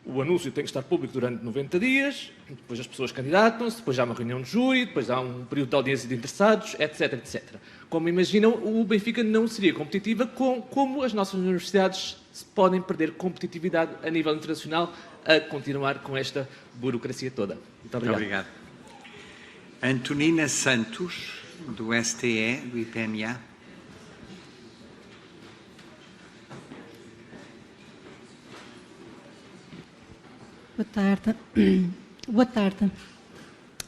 Speaker 13: o anúncio tem que estar público durante 90 dias, depois as pessoas candidatam-se, depois há uma reunião de júri, depois há um período de audiência de interessados, etc, etc. Como imaginam, o Benfica não seria competitiva como as nossas universidades podem perder competitividade a nível internacional a continuar com esta burocracia toda. Muito obrigado.
Speaker 1: Muito obrigado. Antonina Santos, do STE, do IPMA.
Speaker 14: Boa tarde. Boa tarde.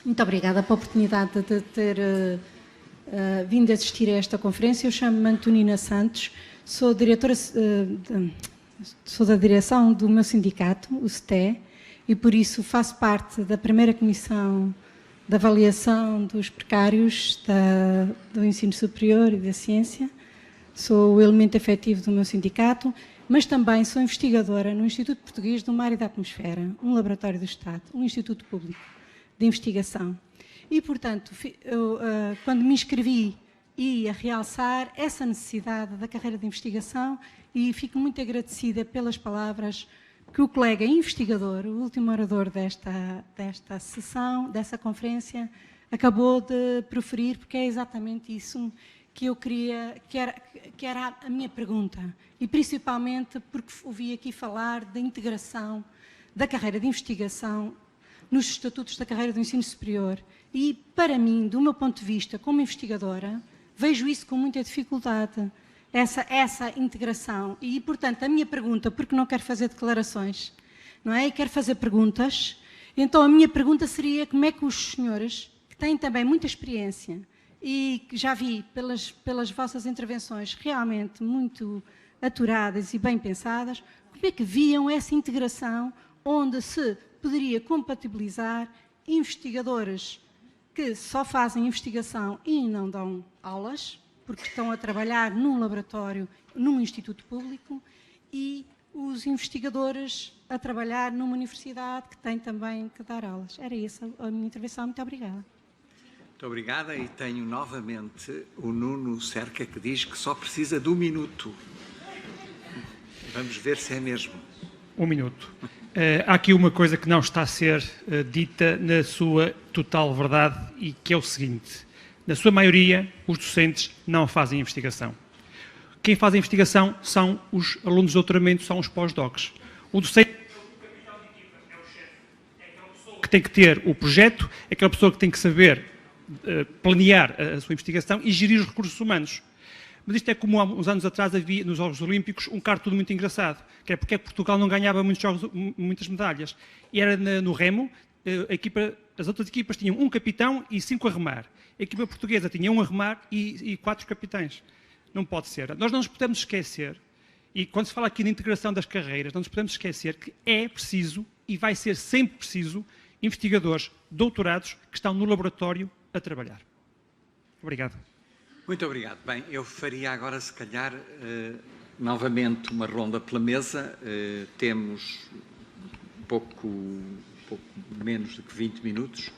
Speaker 14: Muito obrigada pela oportunidade de ter vindo assistir a esta conferência. Eu chamo-me Antonina Santos, sou diretora, sou da direção do meu sindicato, o STE, e por isso faço parte da primeira comissão de avaliação dos precários do ensino superior e da ciência. Sou o elemento efetivo do meu sindicato, mas também sou investigadora no Instituto Português do Mar e da Atmosfera, um laboratório do Estado, um instituto público de investigação. E, portanto, quando me inscrevi, ia realçar essa necessidade da carreira de investigação e fico muito agradecida pelas palavras que o colega investigador, o último orador desta sessão, dessa conferência, acabou de proferir, porque é exatamente isso que eu queria, que era a minha pergunta, e principalmente porque ouvi aqui falar da integração da carreira de investigação nos estatutos da carreira do ensino superior, e para mim, do meu ponto de vista como investigadora, vejo isso com muita dificuldade, essa integração, e portanto a minha pergunta, porque não quero fazer declarações, não é? E quero fazer perguntas, então a minha pergunta seria como é que os senhores, que têm também muita experiência, e que já vi pelas vossas intervenções realmente muito aturadas e bem pensadas, como é que viam essa integração onde se poderia compatibilizar investigadores que só fazem investigação e não dão aulas, porque estão a trabalhar num laboratório, num instituto público, e os investigadores a trabalhar numa universidade que tem também que dar aulas. Era essa a minha intervenção. Muito obrigada.
Speaker 1: Muito obrigada, e tenho novamente o Nuno Cerca que diz que só precisa de 1 minuto. Vamos ver se é mesmo.
Speaker 4: 1 minuto. Há aqui uma coisa que não está a ser dita na sua total verdade e que é o seguinte. Na sua maioria, os docentes não fazem investigação. Quem faz a investigação são os alunos de doutoramento, são os pós-docs. O docente é o chefe, é aquela pessoa que tem que ter o projeto, é aquela pessoa que tem que saber planear a sua investigação e gerir os recursos humanos. Mas isto é como há uns anos atrás havia nos Jogos Olímpicos um caso tudo muito engraçado, que é porque Portugal não ganhava muitas medalhas. E era no remo, as outras equipas tinham um capitão e 5 a remar. A equipa portuguesa tinha 1 a remar e 4 capitães. Não pode ser. Nós não nos podemos esquecer, e quando se fala aqui de integração das carreiras, não nos podemos esquecer que é preciso, e vai ser sempre preciso, investigadores doutorados que estão no laboratório a trabalhar. Obrigado.
Speaker 1: Muito obrigado. Bem, eu faria agora, se calhar, novamente uma ronda pela mesa. Temos pouco menos do que 20 minutos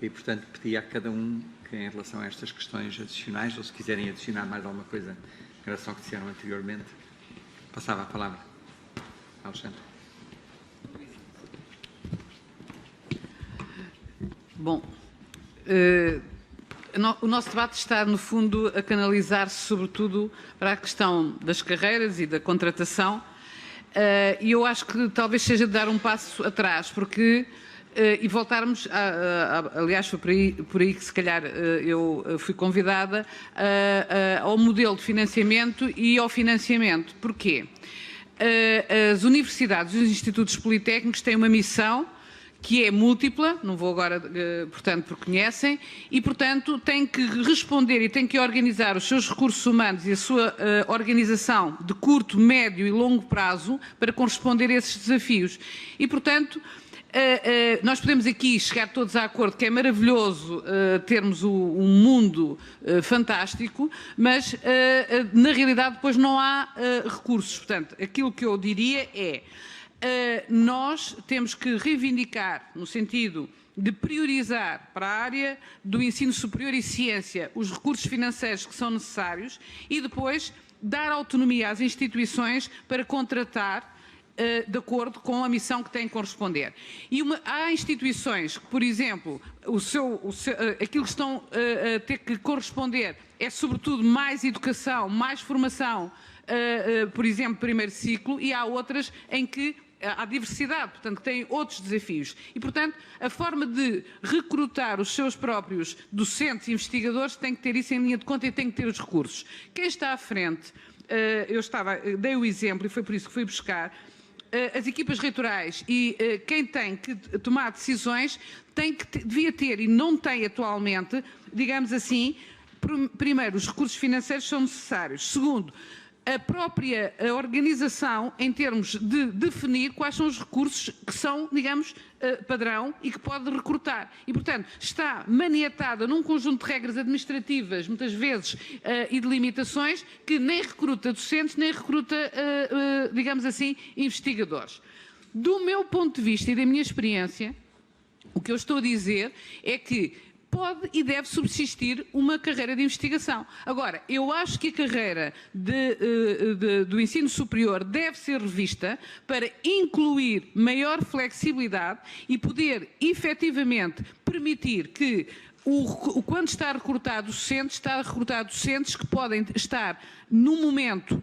Speaker 1: e, portanto, pedi a cada um que, em relação a estas questões adicionais, ou se quiserem adicionar mais alguma coisa em relação ao que disseram anteriormente, passava a palavra. Alexandre.
Speaker 8: Bom, o nosso debate está, no fundo, a canalizar-se, sobretudo, para a questão das carreiras e da contratação, e eu acho que talvez seja de dar um passo atrás, porque, e voltarmos, aliás, foi por aí que, se calhar, eu fui convidada, ao modelo de financiamento e ao financiamento. Porquê? As universidades e os institutos politécnicos têm uma missão que é múltipla, não vou agora, portanto, porque conhecem, e, portanto, têm que responder e têm que organizar os seus recursos humanos e a sua organização de curto, médio e longo prazo para corresponder a esses desafios. E, portanto, nós podemos aqui chegar todos a acordo que é maravilhoso termos um mundo fantástico, mas, na realidade, depois não há recursos. Portanto, aquilo que eu diria é: nós temos que reivindicar, no sentido de priorizar para a área do ensino superior e ciência os recursos financeiros que são necessários e depois dar autonomia às instituições para contratar de acordo com a missão que têm que corresponder. E há instituições que, por exemplo, aquilo que estão a ter que corresponder é, sobretudo, mais educação, mais formação, por exemplo, primeiro ciclo, e há outras em que há diversidade, portanto, que têm outros desafios. E, portanto, a forma de recrutar os seus próprios docentes e investigadores tem que ter isso em linha de conta e tem que ter os recursos. Quem está à frente, dei o exemplo e foi por isso que fui buscar, as equipas reitorais e quem tem que tomar decisões devia ter e não tem atualmente, digamos assim, primeiro, os recursos financeiros são necessários. Segundo, a própria organização em termos de definir quais são os recursos que são, digamos, padrão e que pode recrutar. E, portanto, está maniatada num conjunto de regras administrativas, muitas vezes, e de limitações, que nem recruta docentes, nem recruta, digamos assim, investigadores. Do meu ponto de vista e da minha experiência, o que eu estou a dizer é que pode e deve subsistir uma carreira de investigação. Agora, eu acho que a carreira do ensino superior deve ser revista para incluir maior flexibilidade e poder efetivamente permitir que quando está a recrutar docentes que podem estar num momento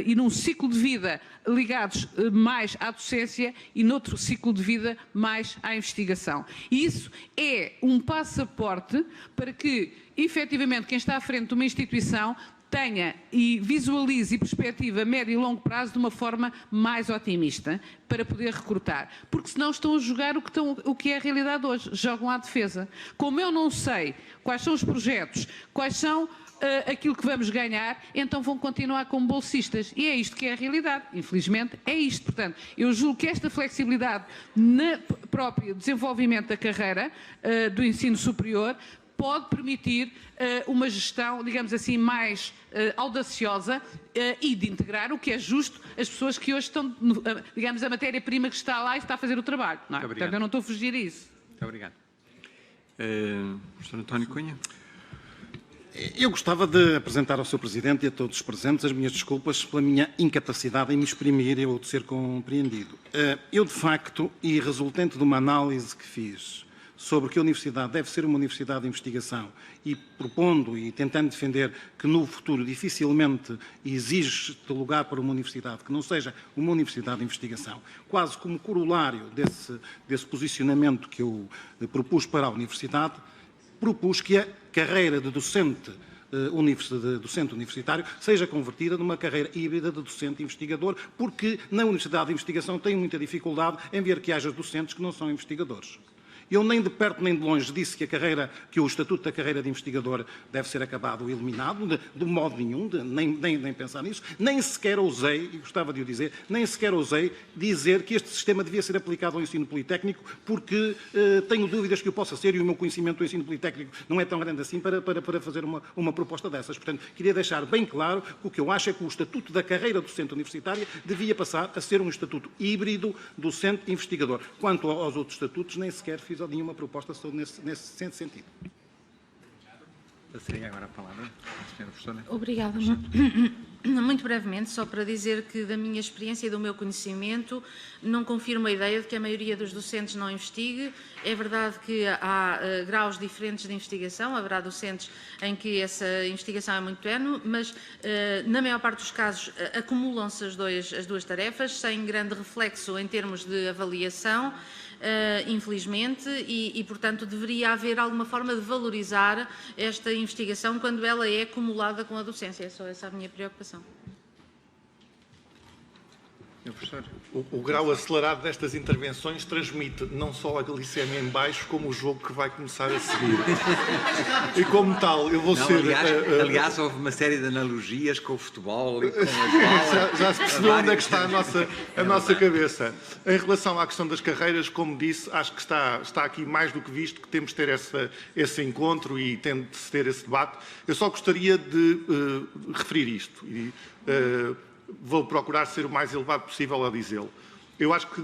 Speaker 8: e num ciclo de vida ligados mais à docência e noutro ciclo de vida mais à investigação. E isso é um passaporte para que, efetivamente, quem está à frente de uma instituição tenha e visualize e perspectiva a médio e longo prazo de uma forma mais otimista para poder recrutar. Porque senão estão a jogar o que é a realidade hoje. Jogam à defesa. Como eu não sei quais são os projetos, quais são aquilo que vamos ganhar, então vão continuar como bolsistas. E é isto que é a realidade. Infelizmente, é isto. Portanto, eu julgo que esta flexibilidade no próprio desenvolvimento da carreira do ensino superior pode permitir uma gestão, digamos assim, mais audaciosa e de integrar o que é justo as pessoas que hoje estão, digamos, a matéria-prima que está lá e está a fazer o trabalho. Não é? Portanto, eu não estou a fugir a isso.
Speaker 1: Muito obrigado. Professor António Cunha.
Speaker 9: Eu gostava de apresentar ao Sr. Presidente e a todos os presentes as minhas desculpas pela minha incapacidade em me exprimir ou de ser compreendido. Eu, de facto, e resultante de uma análise que fiz sobre que a universidade deve ser uma universidade de investigação e propondo e tentando defender que no futuro dificilmente exige lugar para uma universidade que não seja uma universidade de investigação, quase como corolário desse posicionamento que eu propus para a universidade, propus que a carreira de docente universitário seja convertida numa carreira híbrida de docente investigador, porque na Universidade de Investigação tem muita dificuldade em ver que haja docentes que não são investigadores. Eu nem de perto nem de longe disse que o Estatuto da Carreira de Investigador deve ser acabado ou eliminado, de modo nenhum, nem pensar nisso, nem sequer ousei, e gostava de o dizer, nem sequer ousei dizer que este sistema devia ser aplicado ao ensino politécnico, porque tenho dúvidas que o possa ser e o meu conhecimento do ensino politécnico não é tão grande assim para fazer uma proposta dessas. Portanto, queria deixar bem claro que o que eu acho é que o Estatuto da Carreira Docente Universitária devia passar a ser um estatuto híbrido docente-investigador. Quanto aos outros estatutos, nem sequer fiz nenhuma proposta nesse sentido.
Speaker 1: Passei agora a palavra à senhora professora.
Speaker 10: Obrigada. Muito brevemente, só para dizer que da minha experiência e do meu conhecimento não confirmo a ideia de que a maioria dos docentes não investigue. É verdade que há graus diferentes de investigação, haverá docentes em que essa investigação é muito ténue, mas na maior parte dos casos acumulam-se as duas tarefas sem grande reflexo em termos de avaliação. Infelizmente, e, portanto, deveria haver alguma forma de valorizar esta investigação quando ela é acumulada com a docência. É só essa a minha preocupação.
Speaker 11: O grau acelerado destas intervenções transmite não só a glicemia em baixo, como o jogo que vai começar a seguir. E como tal, eu vou ser...
Speaker 1: Aliás, houve uma série de analogias com o futebol e com as bolas.
Speaker 11: Já se percebeu onde é que está a nossa cabeça. Em relação à questão das carreiras, como disse, acho que está aqui mais do que visto que temos de ter esse encontro e tem de se ter esse debate. Eu só gostaria de referir isto. E, vou procurar ser o mais elevado possível a dizê-lo. Eu acho que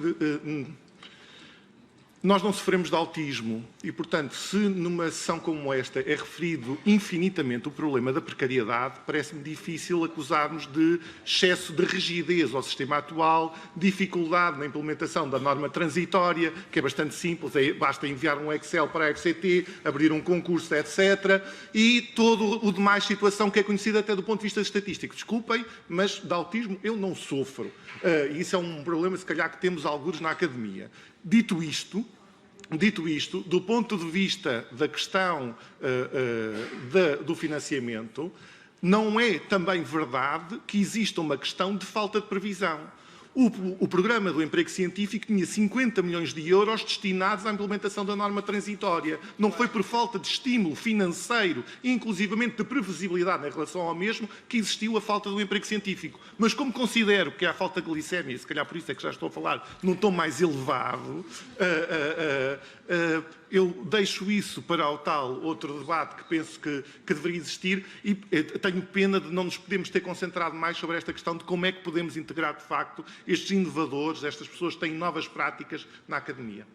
Speaker 11: Nós não sofremos de autismo e, portanto, se numa sessão como esta é referido infinitamente o problema da precariedade, parece-me difícil acusarmos de excesso de rigidez ao sistema atual, dificuldade na implementação da norma transitória, que é bastante simples, basta enviar um Excel para a FCT, abrir um concurso, etc. E todo o demais situação que é conhecida até do ponto de vista estatístico. Desculpem, mas de autismo eu não sofro. Isso é um problema, se calhar, que temos algures na academia. Dito isto, do ponto de vista da questão do financiamento, não é também verdade que exista uma questão de falta de previsão. O programa do emprego científico tinha 50 milhões de euros destinados à implementação da norma transitória. Não foi por falta de estímulo financeiro e, inclusivamente, de previsibilidade em relação ao mesmo que existiu a falta do emprego científico. Mas como considero que há falta de glicémia, e se calhar por isso é que já estou a falar num tom mais elevado, eu deixo isso para o tal outro debate que penso que deveria existir e tenho pena de não nos podermos ter concentrado mais sobre esta questão de como é que podemos integrar, de facto, estes inovadores, estas pessoas que têm novas práticas na academia.